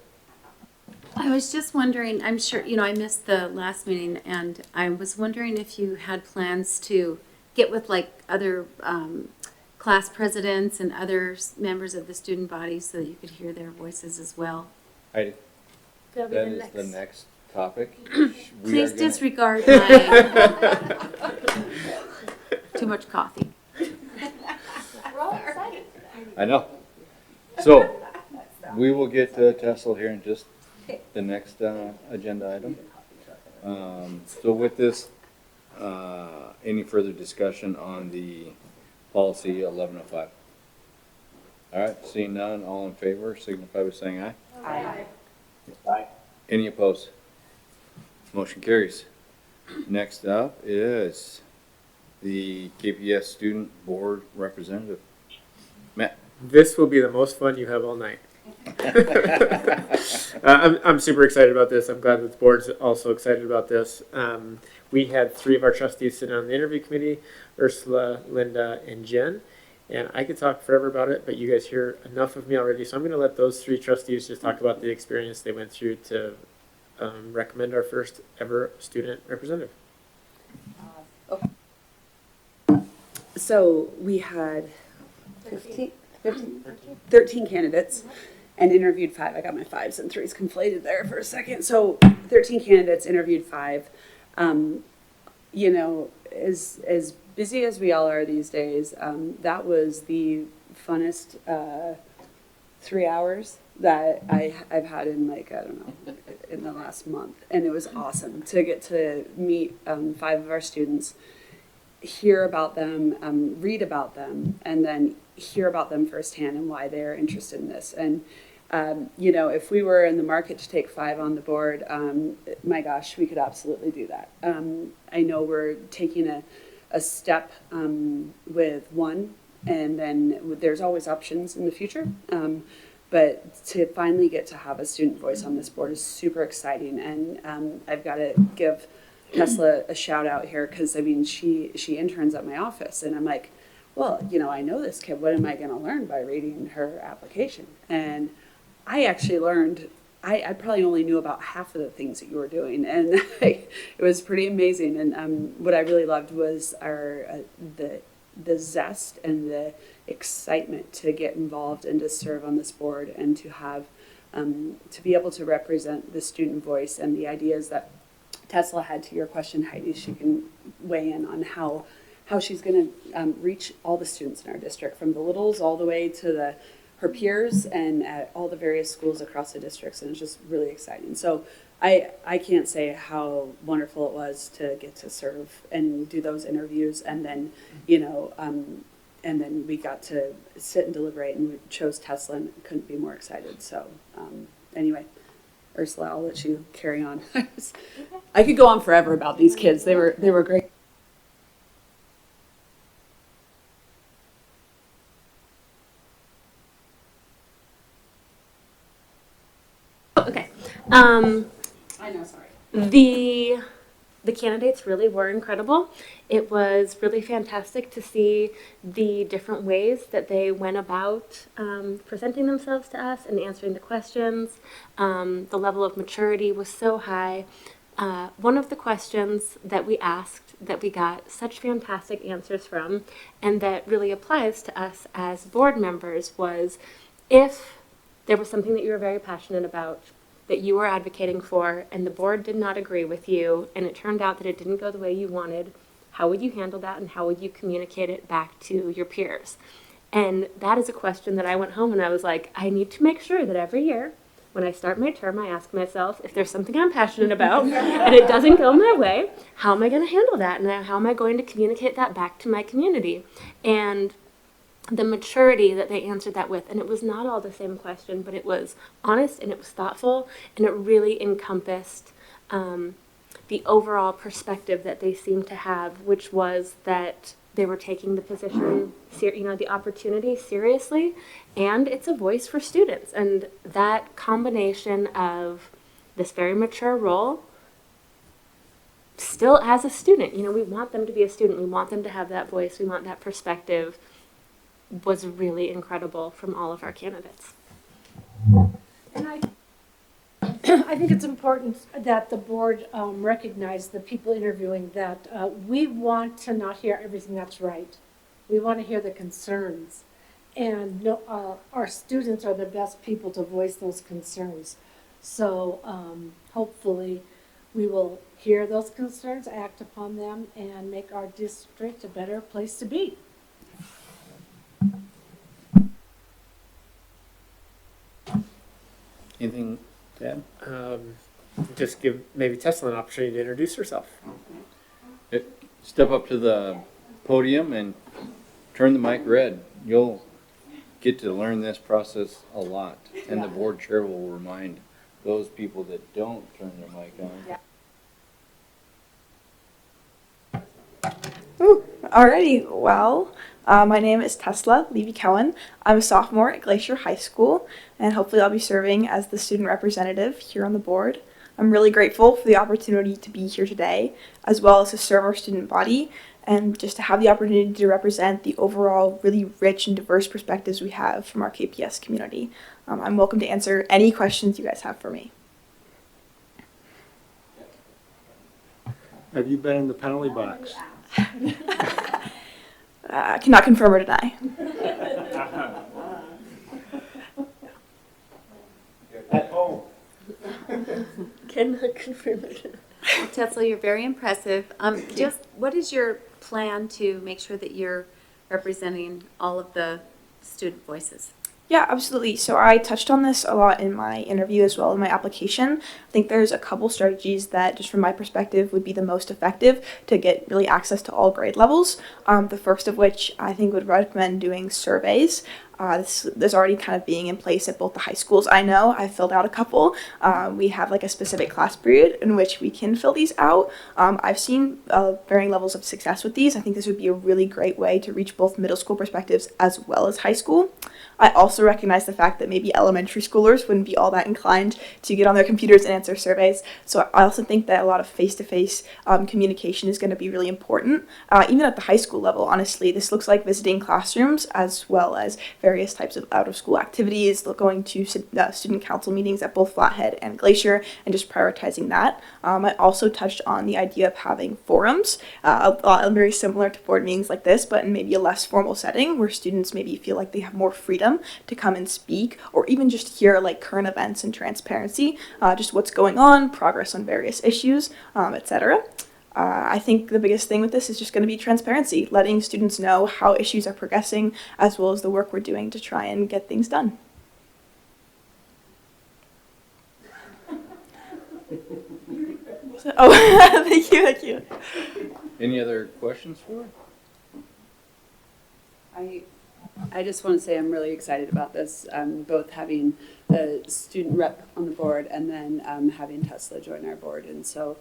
S14: I was just wondering, I'm sure, I missed the last meeting, and I was wondering if you had plans to get with like other class presidents and other members of the student body so that you could hear their voices as well.
S3: Heidi, that is the next topic.
S14: Please disregard my too much coffee.
S1: We're all excited.
S3: I know. So we will get to Tesla here in just the next agenda item. So with this, any further discussion on the policy 1105? All right, seeing none, all in favor, signify by saying aye.
S5: Aye.
S15: Aye.
S3: Any opposed? Motion carries. Next up is the KPS Student Board Representative. Matt.
S9: This will be the most fun you have all night. I'm super excited about this. I'm glad that the board's also excited about this. We had 3 of our trustees sit on the interview committee, Ursula, Linda, and Jen. And I could talk forever about it, but you guys hear enough of me already. So I'm going to let those 3 trustees just talk about the experience they went through to recommend our first ever student representative.
S13: So we had 13 candidates and interviewed 5. I got my 5s and 3s conflated there for a second. So 13 candidates, interviewed 5. You know, as busy as we all are these days, that was the funnest 3 hours that I've had in, like, I don't know, in the last month. And it was awesome to get to meet 5 of our students, hear about them, read about them, and then hear about them firsthand and why they're interested in this. And you know, if we were in the market to take 5 on the board, my gosh, we could absolutely do that. I know we're taking a step with 1, and then there's always options in the future. But to finally get to have a student voice on this board is super exciting. And I've got to give Tesla a shout out here, because I mean, she interns at my office, and I'm like, well, you know, I know this kid. What am I going to learn by reading her application? And I actually learned, I probably only knew about half of the things that you were doing, and it was pretty amazing. And what I really loved was the zest and the excitement to get involved and to serve on this board, and to have to be able to represent the student voice and the ideas that Tesla had. To your question, Heidi, she can weigh in on how she's going to reach all the students in our district, from the littles all the way to her peers, and at all the various schools across the districts. And it's just really exciting. So I can't say how wonderful it was to get to serve and do those interviews. And then, you know, and then we got to sit and deliberate, and we chose Tesla, and couldn't be more excited. So anyway, Ursula, I'll let you carry on. I could go on forever about these kids. They were great.
S17: Okay.
S13: I know, sorry.
S17: The candidates really were incredible. It was really fantastic to see the different ways that they went about presenting themselves to us and answering the questions. The level of maturity was so high. One of the questions that we asked that we got such fantastic answers from, and that really applies to us as board members, was if there was something that you were very passionate about, that you were advocating for, and the board did not agree with you, and it turned out that it didn't go the way you wanted, how would you handle that, and how would you communicate it back to your peers? And that is a question that I went home and I was like, I need to make sure that every year when I start my term, I ask myself, if there's something I'm passionate about and it doesn't go my way, how am I going to handle that? And how am I going to communicate that back to my community? And the maturity that they answered that with, and it was not all the same question, but it was honest and it was thoughtful, and it really encompassed the overall perspective that they seemed to have, which was that they were taking the position, the opportunity seriously, and it's a voice for students. And that combination of this very mature role, still as a student, we want them to be a student, we want them to have that voice, we want that perspective, was really incredible from all of our candidates.
S18: And I think it's important that the board recognize the people interviewing that we want to not hear everything that's right. We want to hear the concerns. And our students are the best people to voice those concerns. So hopefully we will hear those concerns, act upon them, and make our district a better place to be.
S3: Anything to add?
S9: Just give maybe Tesla an opportunity to introduce herself.
S3: Step up to the podium and turn the mic red. You'll get to learn this process a lot, and the board chair will remind those people that don't turn their mic on.
S19: Alrighty, well, my name is Tesla Levy-Cohen. I'm a sophomore at Glacier High School, and hopefully I'll be serving as the student representative here on the board. I'm really grateful for the opportunity to be here today, as well as to serve our student body, and just to have the opportunity to represent the overall really rich and diverse perspectives we have from our KPS community. I'm welcome to answer any questions you guys have for me.
S8: Have you been in the penalty box?
S19: Cannot confirm or deny.
S8: At home.
S14: Cannot confirm it. Tesla, you're very impressive. Just what is your plan to make sure that you're representing all of the student voices?
S19: Yeah, absolutely. So I touched on this a lot in my interview as well in my application. I think there's a couple strategies that, just from my perspective, would be the most effective to get really access to all grade levels. The first of which I think would recommend doing surveys. There's already kind of being in place at both the high schools. I know I filled out a couple. We have like a specific class period in which we can fill these out. I've seen varying levels of success with these. I think this would be a really great way to reach both middle school perspectives as well as high school. I also recognize the fact that maybe elementary schoolers wouldn't be all that inclined to get on their computers and answer surveys. So I also think that a lot of face-to-face communication is going to be really important. Even at the high school level, honestly, this looks like visiting classrooms as well as various types of out-of-school activities, going to student council meetings at both Flathead and Glacier, and just prioritizing that. I also touched on the idea of having forums, very similar to board meetings like this, but in maybe a less formal setting where students maybe feel like they have more freedom to come and speak, or even just hear like current events and transparency, just what's going on, progress on various issues, etc. I think the biggest thing with this is just going to be transparency, letting students know how issues are progressing, as well as the work we're doing to try and get things done. Thank you.
S3: Any other questions for her?
S13: I just want to say I'm really excited about this, both having the student rep on the board and then having Tesla join our board. And so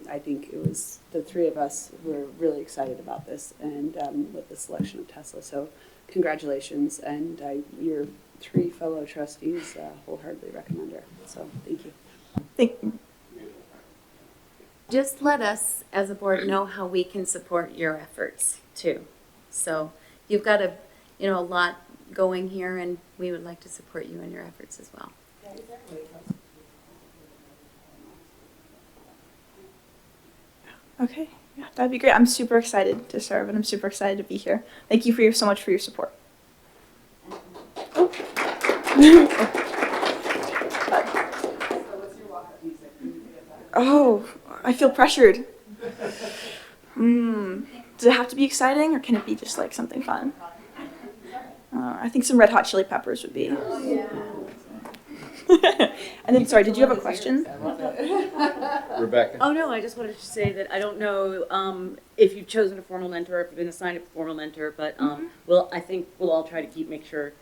S13: I think it was the three of us were really excited about this and with the selection of Tesla. So congratulations, and your three fellow trustees wholeheartedly recommend her. So thank you.
S19: Thank you.
S14: Just let us, as a board, know how we can support your efforts too. So you've got a lot going here, and we would like to support you in your efforts as well.
S19: Okay, yeah, that'd be great. I'm super excited to serve, and I'm super excited to be here. Thank you so much for your support. Oh, I feel pressured. Does it have to be exciting, or can it be just like something fun? I think some Red Hot Chili Peppers would be. And then, sorry, did you have a question?
S3: Rebecca?
S5: Oh, no, I just wanted to say that I don't know if you've chosen a formal mentor or if you've been assigned a formal mentor, but I think we'll all try to make sure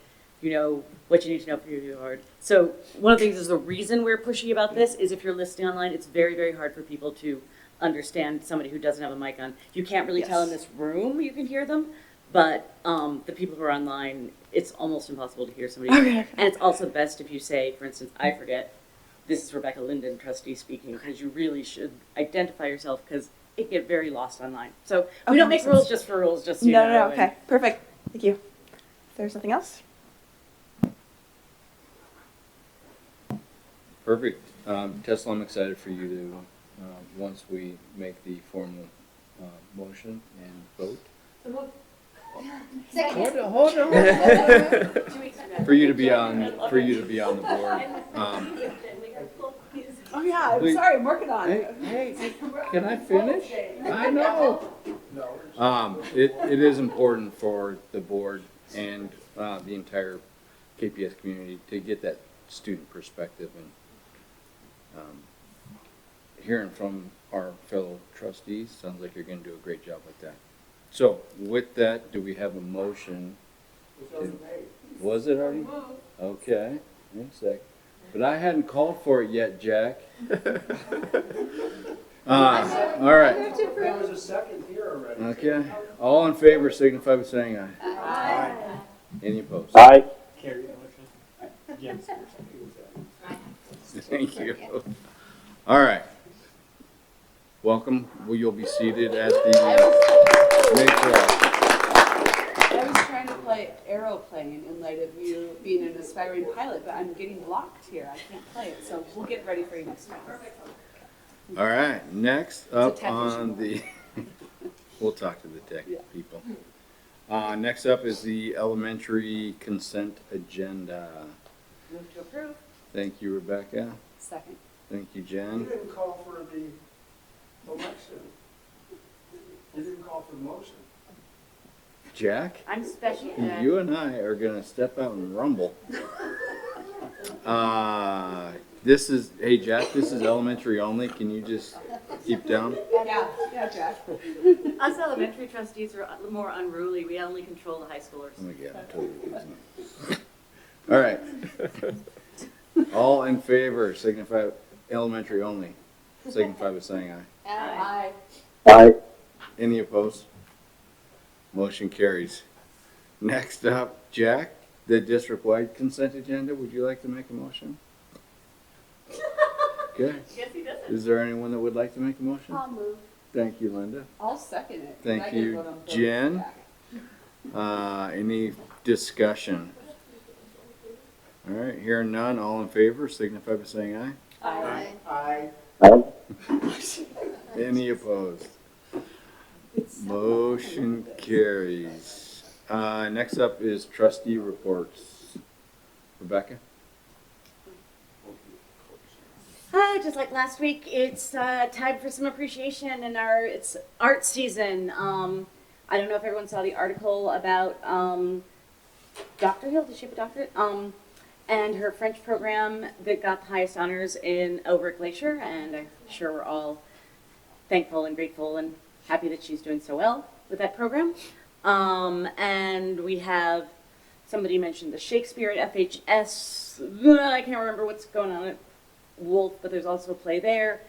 S5: you know what you need to know for your board. So one of the things is the reason we're pushing about this is if you're listening online, it's very, very hard for people to understand somebody who doesn't have a mic on. You can't really tell in this room you can hear them, but the people who are online, it's almost impossible to hear somebody.
S19: Okay.
S5: And it's also best if you say, for instance, I forget, this is Rebecca Linden, trustee speaking, because you really should identify yourself because it can get very lost online. So we don't make rules just for rules, just so you know.
S19: No, okay, perfect. Thank you. If there's nothing else?
S3: Perfect. Tesla, I'm excited for you to, once we make the formal motion and vote. Hold on. For you to be on the board.
S13: Oh yeah, I'm
S3: Please.
S13: sorry, I'm working on it.
S3: Hey, can I finish? I know. It is important for the board and the entire KPS community to get that student perspective, and hearing from our fellow trustees sounds like you're going to do a great job with that. So with that, do we have a motion Was it already? Okay, wait a sec. But I hadn't called for it yet, Jack. All right.
S7: There was a second here already.
S3: Okay. All in favor signify by saying aye.
S9: Aye.
S3: Any opposed?
S12: Aye.
S9: Carry the motion. Jim.
S3: Thank you. All right. Welcome. Well, you'll be seated at the matriarch.
S13: I was trying to play aeroplane in light of you being an aspiring pilot, but I'm getting blocked here. I can't play it, so we'll get ready for you next time.
S3: All right. Next
S13: a
S3: up
S13: tech
S3: on the, we'll talk to the tech people. Next up is the elementary consent agenda.
S13: Move to approve.
S3: Thank you, Rebecca.
S13: Second.
S3: Thank you,
S7: You
S3: Jen.
S7: didn't call for the election. You didn't call for the motion.
S3: Jack,
S5: I'm special ed.
S3: you and I are gonna step out and rumble. This is, hey Jack, this is elementary only. Can you just keep down?
S13: Yeah, Jack.
S5: Us elementary trustees are more unruly. We only control the high schoolers.
S3: Oh my God, I'm totally losing it. All right. All in favor, signify, elementary only, signify by saying aye.
S13: Aye.
S12: Aye.
S3: Any opposed? Motion carries. Next up, Jack, the district-wide consent agenda. Would you like to make a motion? Okay.
S5: Yes, he does.
S3: Is there anyone that would like to make a motion?
S13: I'll move.
S3: Thank you, Linda.
S13: I'll second it.
S3: Thank
S13: I get to
S3: you,
S13: vote on both.
S3: Jen. Any discussion? All right, hearing none, all in favor, signify by saying aye.
S13: Aye.
S12: Aye.
S3: Any opposed? Motion carries. Next up is trustee reports. Rebecca?
S5: Just like last week, it's time for some appreciation and it's art season. I don't know if everyone saw the article about Dr. Hill. Did she have a doctorate? And her French program that got the highest honors over at Glacier, and I'm sure we're all thankful and grateful and happy that she's doing so well with that program. And we have, somebody mentioned the Shakespeare at FHS. I can't remember what's going on at Wolf, but there's also a play there.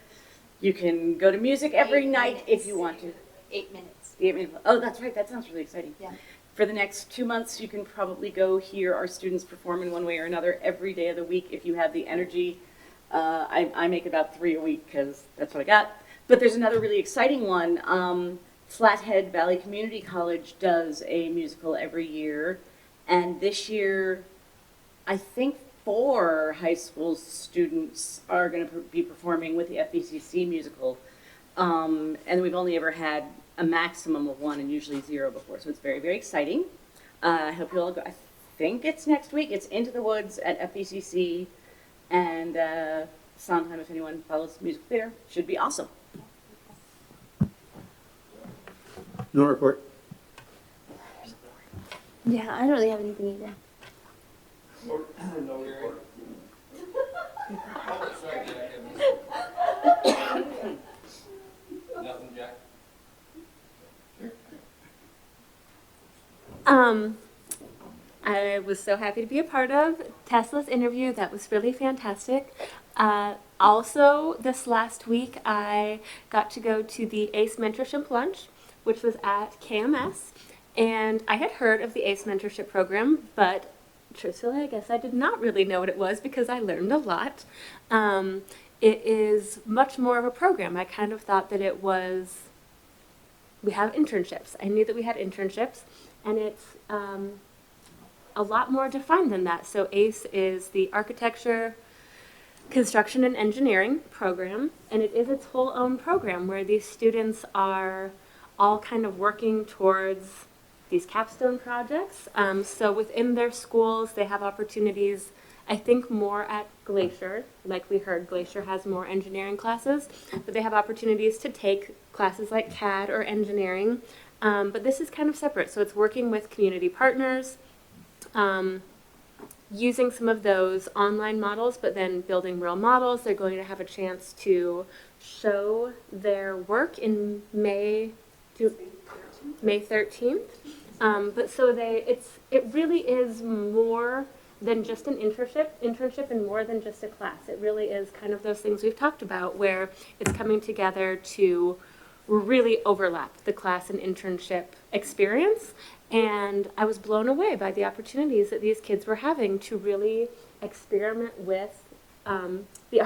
S5: You can go to music every night if you want to.
S10: 8 minutes.
S5: 8 minutes. Oh, that's right. That sounds really exciting.
S10: Yeah.
S5: For the next 2 months, you can probably go hear our students perform in one way or another every day of the week if you have the energy. I make about 3 a week because that's what I got. But there's another really exciting one. Flathead Valley Community College does a musical every year. And this year, I think 4 high school students are going to be performing with the FVCC musical. And we've only ever had a maximum of 1 and usually 0 before. So it's very, very exciting. I hope you all go. I think it's next week. It's Into the Woods at FVCC. And Sondheim, if anyone follows music theater, should be awesome.
S7: No report.
S14: Yeah, I don't really have anything either.
S7: No report.
S3: Nothing, Jack?
S17: I was so happy to be a part of Tesla's interview. That was really fantastic. Also, this last week, I got to go to the ACE Mentorship Lunch, which was at KMS. And I had heard of the ACE Mentorship Program, but truthfully, I guess I did not really know what it was because I learned a lot. It is much more of a program. I kind of thought that it was, we have internships. I knew that we had internships, and it's a lot more defined than that. So ACE is the Architecture, Construction, and Engineering program, and it is its whole own program where these students are all kind of working towards these capstone projects. So within their schools, they have opportunities, I think more at Glacier. Like we heard, Glacier has more engineering classes, but they have opportunities to take classes like CAD or engineering. But this is kind of separate. So it's working with community partners, using some of those online models, but then building real models. They're going to have a chance to show their work in May 13th. But so it really is more than just an internship and more than just a class. It really is kind of those things we've talked about where it's coming together to really overlap the class and internship experience. And I was blown away by the opportunities that these kids were having to really experiment with the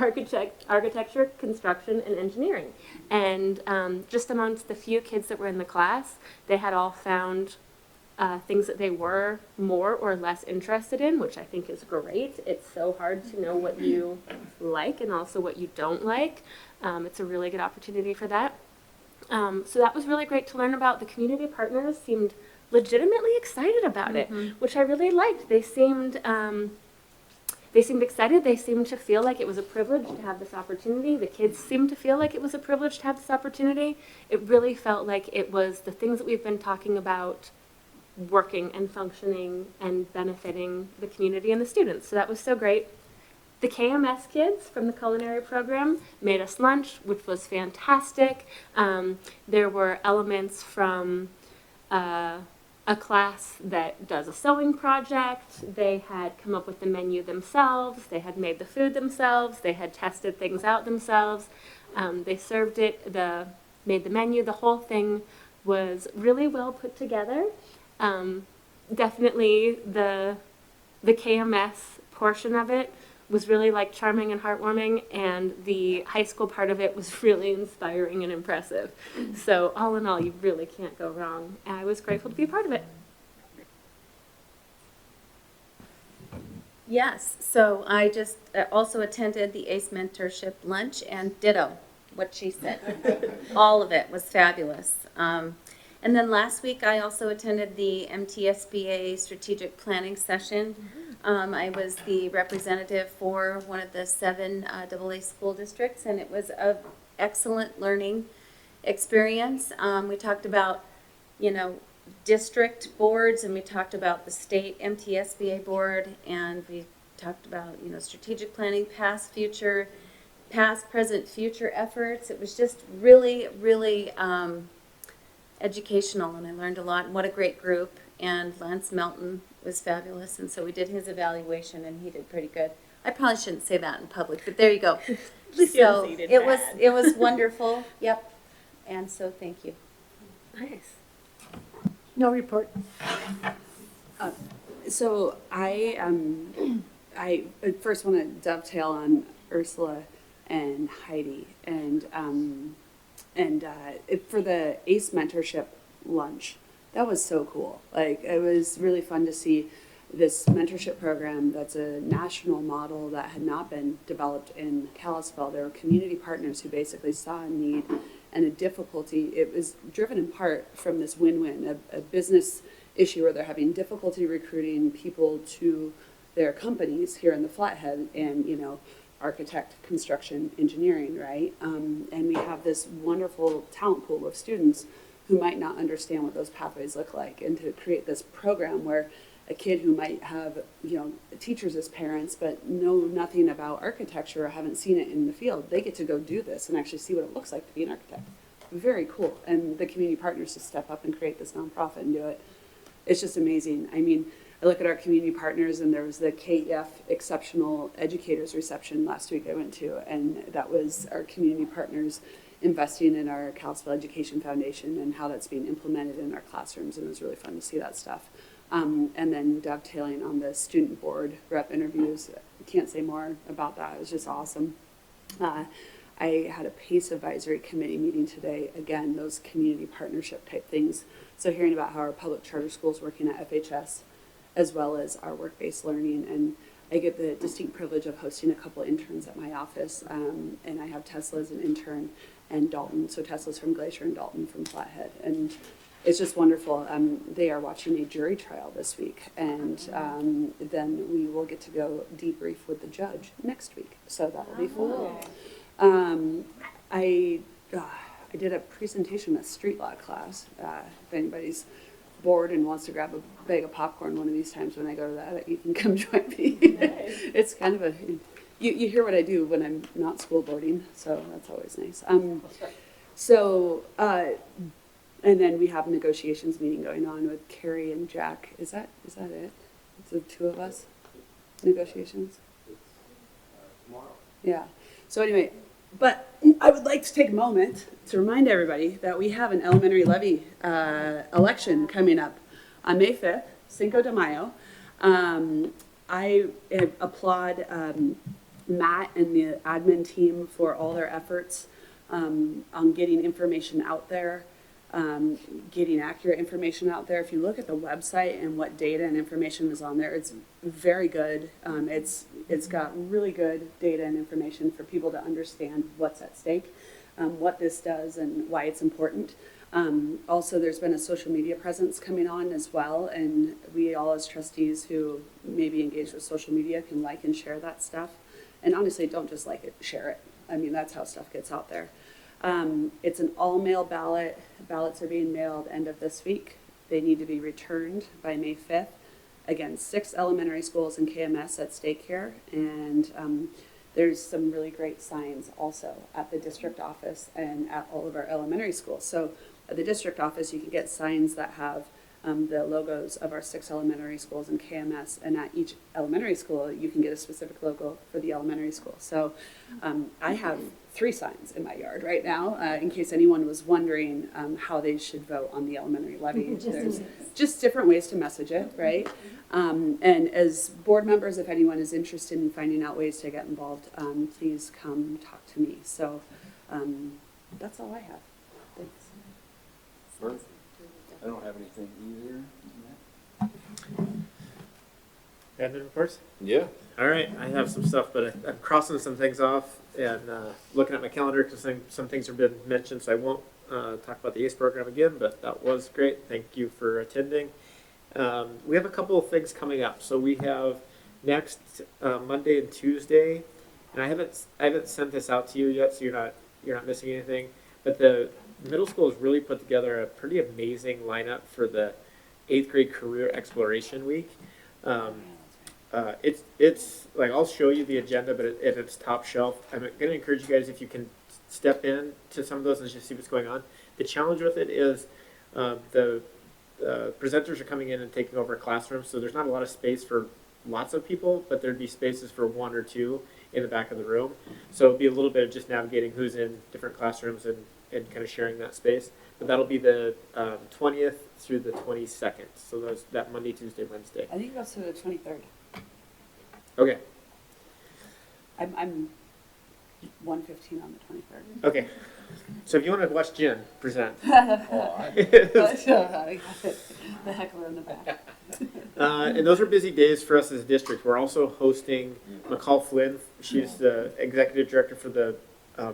S17: architecture, construction, and engineering. And just amongst the few kids that were in the class, they had all found things that they were more or less interested in, which I think is great. It's so hard to know what you like and also what you don't like. It's a really good opportunity for that. So that was really great to learn about. The community partners seemed legitimately excited about it, which I really liked. They seemed excited. They seemed to feel like it was a privilege to have this opportunity. The kids seemed to feel like it was a privilege to have this opportunity. It really felt like it was the things that we've been talking about working and functioning and benefiting the community and the students. So that was so great. The KMS kids from the culinary program made us lunch, which was fantastic. There were elements from a class that does a sewing project. They had come up with the menu themselves. They had made the food themselves. They had tested things out themselves. They served it, made the menu. The whole thing was really well put together. Definitely the KMS portion of it was really like charming and heartwarming, and the high school part of it was really inspiring and impressive. So all in all, you really can't go wrong. And I was grateful to be a part of it.
S14: Yes, so I just also attended the ACE mentorship lunch and ditto what she said. All of it was fabulous. And then last week I also attended the MTSBA strategic planning session. I was the representative for one of the 7 AA school districts, and it was an excellent learning experience. We talked about, district boards, and we talked about the state MTSBA board, and we talked about, strategic planning, past, present, future efforts. It was just really, really educational, and I learned a lot. And what a great group. And Lance Melton was fabulous, and so we did his evaluation, and he did pretty good. I probably shouldn't say that in public, but there you go. So it was wonderful. Yep. And so thank you.
S17: Nice.
S18: No report.
S13: So I first want to dovetail on Ursula and Heidi, and for the ACE mentorship lunch. That was so cool. Like, it was really fun to see this mentorship program that's a national model that had not been developed in Kalispell. There were community partners who basically saw a need and a difficulty. It was driven in part from this win-win, a business issue where they're having difficulty recruiting people to their companies here in the Flathead and, architect, construction, engineering, right? And we have this wonderful talent pool of students who might not understand what those pathways look like, and to create this program where a kid who might have, teachers as parents, but know nothing about architecture or haven't seen it in the field, they get to go do this and actually see what it looks like to be an architect. Very cool. And the community partners to step up and create this nonprofit and do it. It's just amazing. I mean, I look at our community partners, and there was the KEF Exceptional Educators Reception last week I went to, and that was our community partners investing in our Kalispell Education Foundation and how that's being implemented in our classrooms, and it was really fun to see that stuff. And then dovetailing on the student board rep interviews, I can't say more about that. It was just awesome. I had a PACE advisory committee meeting today. Again, those community partnership type things. So hearing about how our public charter schools working at FHS, as well as our work-based learning, and I get the distinct privilege of hosting a couple interns at my office, and I have Tesla as an intern, and Dalton. So Tesla's from Glacier and Dalton from Flathead, and it's just wonderful. They are watching a jury trial this week, and then we will get to go debrief with the judge next week. So that will be fun. I did a presentation in a street law class. If anybody's bored and wants to grab a bag of popcorn one of these times when I go to that, you can come join me. It's kind of you hear what I do when I'm not school boarding, so that's always nice. And then we have a negotiations meeting going on with Carrie and Jack. Is that it? It's the two of us? Negotiations?
S2: Tomorrow.
S13: Yeah. So anyway, but I would like to take a moment to remind everybody that we have an elementary levy election coming up on May 5th, Cinco de Mayo. I applaud Matt and the admin team for all their efforts on getting information out there, getting accurate information out there. If you look at the website and what data and information is on there, it's very good. It's got really good data and information for people to understand what's at stake, what this does, and why it's important. Also, there's been a social media presence coming on as well, and we all as trustees who may be engaged with social media can like and share that stuff. And honestly, don't just like it, share it. I mean, that's how stuff gets out there. It's an all-mail ballot. Ballots are being mailed end of this week. They need to be returned by May 5th. Again, 6 elementary schools and KMS at stake here, and there's some really great signs also at the district office and at all of our elementary schools. So at the district office, you can get signs that have the logos of our 6 elementary schools and KMS, and at each elementary school, you can get a specific logo for the elementary school. So I have 3 signs in my yard right now, in case anyone was wondering how they should vote on the elementary levy. There's just different ways to message it, right? And as board members, if anyone is interested in finding out ways to get involved, please come talk to me. So that's all I have. Thanks.
S3: Perfect. I don't have anything either.
S9: Admin reports?
S3: Yeah.
S9: All right, I have some stuff, but I'm crossing some things off and looking at my calendar because some things have been mentioned, so I won't talk about the ACE program again, but that was great. Thank you for attending. We have a couple of things coming up. So we have next Monday and Tuesday, and I haven't sent this out to you yet, so you're not missing anything. But the middle school has really put together a pretty amazing lineup for the 8th grade career exploration week. It's like, I'll show you the agenda, but at its top shelf. I'm going to encourage you guys, if you can step in to some of those and just see what's going on. The challenge with it is the presenters are coming in and taking over a classroom, so there's not a lot of space for lots of people, but there'd be spaces for 1 or 2 in the back of the room. So it'd be a little bit of just navigating who's in different classrooms and kind of sharing that space. But that'll be the 20th through the 22nd. So that's that Monday, Tuesday, Wednesday.
S13: I think it goes to the 23rd.
S9: Okay.
S13: I'm 1:15 on the 23rd.
S9: Okay. So if you want to watch Jen present.
S13: The heckler in the back.
S9: And those are busy days for us as a district. We're also hosting McCall Flynn. She's the executive director for the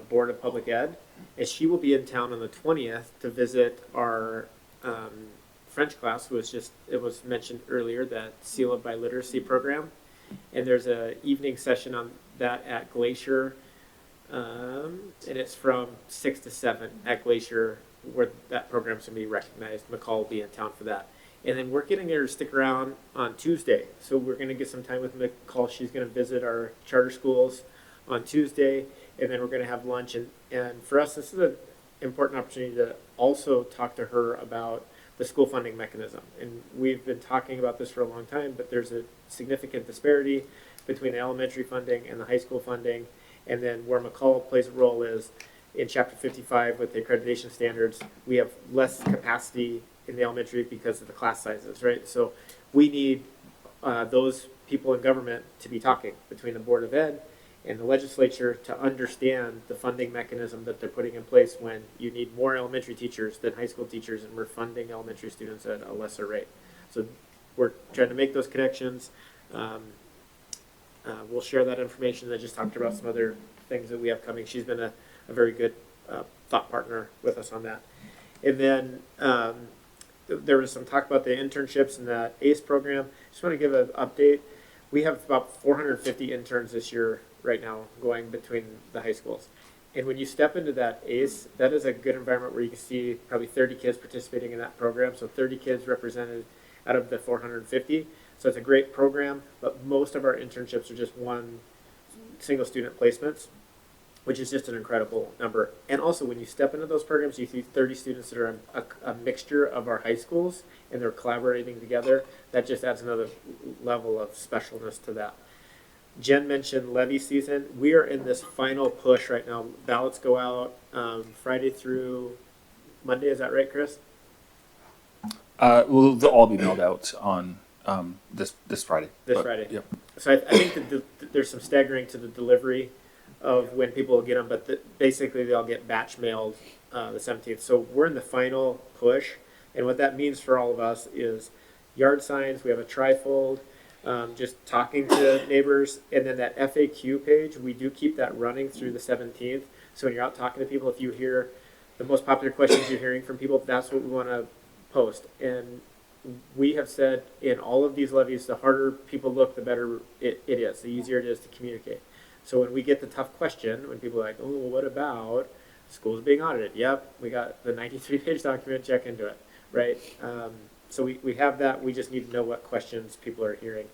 S9: Board of Public Ed. And she will be in town on the 20th to visit our French class, it was mentioned earlier, that Seal of Biliteracy program. And there's an evening session on that at Glacier. And it's from 6 to 7 at Glacier, where that program's going to be recognized. McCall will be in town for that. And then we're getting her to stick around on Tuesday. So we're going to get some time with McCall. She's going to visit our charter schools on Tuesday, and then we're going to have lunch. And for us, this is an important opportunity to also talk to her about the school funding mechanism. And we've been talking about this for a long time, but there's a significant disparity between the elementary funding and the high school funding. And then where McCall plays a role is in Chapter 55 with the accreditation standards, we have less capacity in the elementary because of the class sizes, right? So we need those people in government to be talking between the Board of Ed and the legislature to understand the funding mechanism that they're putting in place when you need more elementary teachers than high school teachers, and we're funding elementary students at a lesser rate. So we're trying to make those connections. We'll share that information. I just talked about some other things that we have coming. She's been a very good thought partner with us on that. And then there was some talk about the internships and that ACE program. Just want to give an update. We have about 450 interns this year right now going between the high schools. And when you step into that ACE, that is a good environment where you can see probably 30 kids participating in that program. So 30 kids represented out of the 450. So it's a great program, but most of our internships are just one single student placements. which is just an incredible number. And also, when you step into those programs, you see 30 students that are a mixture of our high schools, and they're collaborating together. That just adds another level of specialness to that. Jen mentioned levy season. We are in this final push right now. Ballots go out Friday through Monday. Is that right, Chris?
S12: Well, they'll all be mailed out on this Friday.
S9: Friday.
S12: Yep.
S9: So I think that there's some staggering to the delivery of when people will get them, but basically they all get batch mailed the 17th. So we're in the final push, and what that means for all of us is yard signs. We have a trifold, just talking to neighbors, and then that FAQ page. We do keep that running through the 17th. So when you're out talking to people, if you hear the most popular questions you're hearing from people, that's what we want to post. And we have said in all of these levies, the harder people look, the better it is, the easier it is to communicate. So when we get the tough question, when people are like, oh, well, what about schools being audited? Yep, we got the 93-page document, check into it, right? So we have that. We just need to know what questions people are hearing.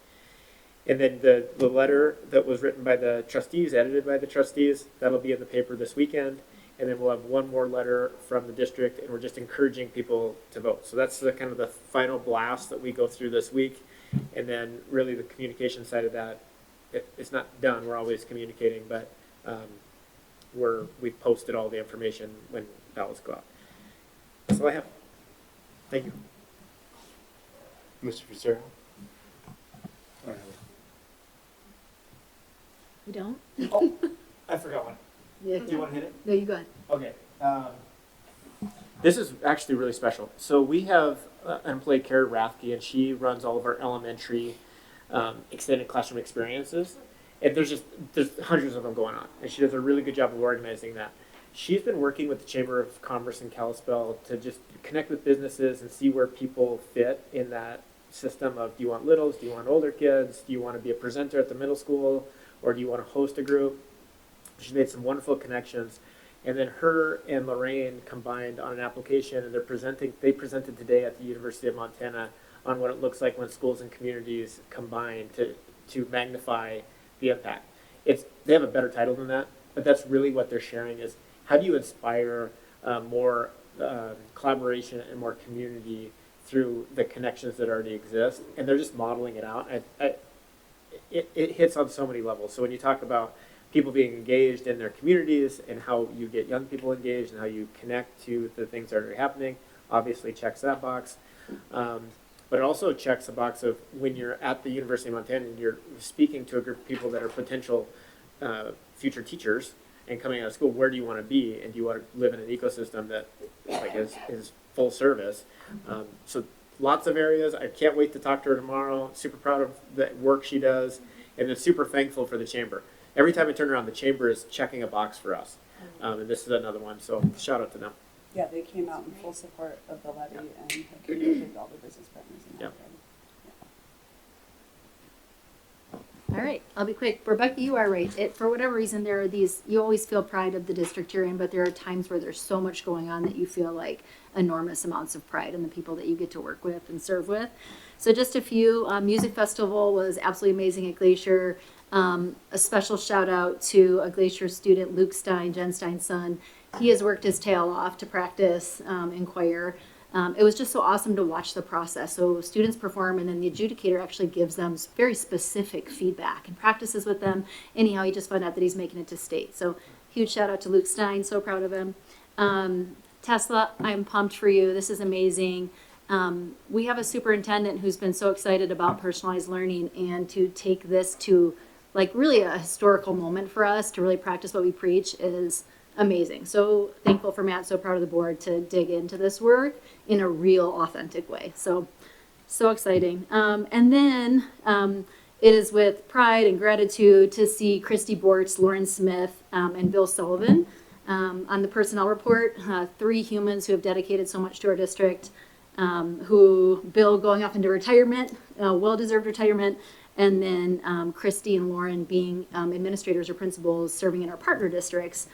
S9: And then the letter that was written by the trustees, edited by the trustees, that'll be in the paper this weekend. And then we'll have one more letter from the district, and we're just encouraging people to vote. So that's the kind of the final blast that we go through this week. And then really the communication side of that, it's not done. We're always communicating, but we've posted all the information when ballots go out. That's all I have. Thank you.
S2: Mr. Fitzgerald?
S10: You don't?
S9: Oh, I forgot one.
S10: Yeah.
S9: Do you want to hit it?
S10: No, you go ahead.
S9: Okay. This is actually really special. So we have an employee, Kara Rathke, and she runs all of our elementary extended classroom experiences. And there's hundreds of them going on. And she does a really good job of organizing that. She's been working with the Chamber of Commerce in Kalispell to just connect with businesses and see where people fit in that system of, do you want littles, do you want older kids, do you want to be a presenter at the middle school, or do you want to host a group? She's made some wonderful connections. And then her and Lorraine combined on an application, and they presented today at the University of Montana on what it looks like when schools and communities combine to magnify the impact. They have a better title than that, but that's really what they're sharing is how do you inspire more collaboration and more community through the connections that already exist, and they're just modeling it out. It hits on so many levels. So when you talk about people being engaged in their communities and how you get young people engaged and how you connect to the things that are happening, obviously checks that box. But it also checks the box of when you're at the University of Montana and you're speaking to a group of people that are potential future teachers and coming out of school, where do you want to be? And do you want to live in an ecosystem that is full service? So lots of areas. I can't wait to talk to her tomorrow. Super proud of the work she does, and then super thankful for the Chamber. Every time I turn around, the Chamber is checking a box for us. And this is another one, so shout out to them.
S13: Yeah, they came out in full support of the levy and have communicated with all the business partners in that
S9: Yep.
S13: area.
S10: All right, I'll be quick. Rebecca, you are right. For whatever reason, there are these, you always feel pride of the district you're in, but there are times where there's so much going on that you feel like enormous amounts of pride in the people that you get to work with and serve with. So just a few, music festival was absolutely amazing at Glacier. A special shout out to a Glacier student, Luke Stein, Jen Stein's son. He has worked his tail off to practice in choir. It was just so awesome to watch the process. So students perform, and then the adjudicator actually gives them very specific feedback and practices with them. Anyhow, he just found out that he's making it to state. So huge shout out to Luke Stein. So proud of him. Tesla, I'm pumped for you. This is amazing. We have a superintendent who's been so excited about personalized learning, and to take this to really a historical moment for us to really practice what we preach is amazing. So thankful for Matt, so proud of the board to dig into this work in a real authentic way. So exciting. And then it is with pride and gratitude to see Christy Bortz, Lauren Smith, and Bill Sullivan on the personnel report. 3 humans who have dedicated so much to our district, who Bill going off into retirement, well-deserved retirement, and then Christy and Lauren being administrators or principals serving in our partner districts.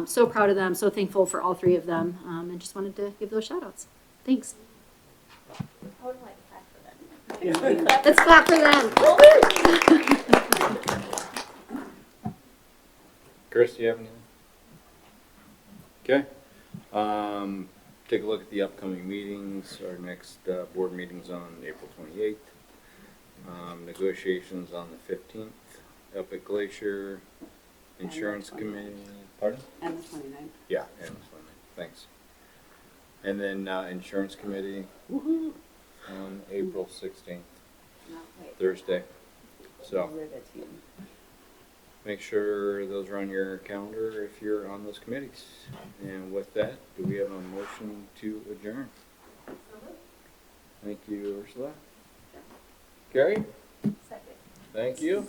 S10: So proud of them, so thankful for all 3 of them, and just wanted to give those shout outs. Thanks.
S5: I would like to clap for them.
S10: Let's clap for them.
S3: Chris, do you have anything? Okay. Take a look at the upcoming meetings. Our next board meeting's on April 28th. Negotiations on the 15th. Epic Glacier, Insurance Committee. Pardon?
S13: And the 29th.
S3: Yeah, and the 29th. Thanks. And then Insurance Committee on April 16th, Thursday. So make sure those are on your calendar if you're on those committees. And with that, do we have a motion to adjourn? Thank you, Ursula. Carrie?
S1: Second.
S3: Thank you.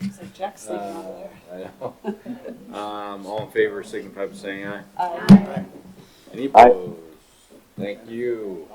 S13: It's like Jack's sleeping over there.
S3: I know. All in favor signify by saying aye.
S13: Aye.
S3: Any opposed? Thank you.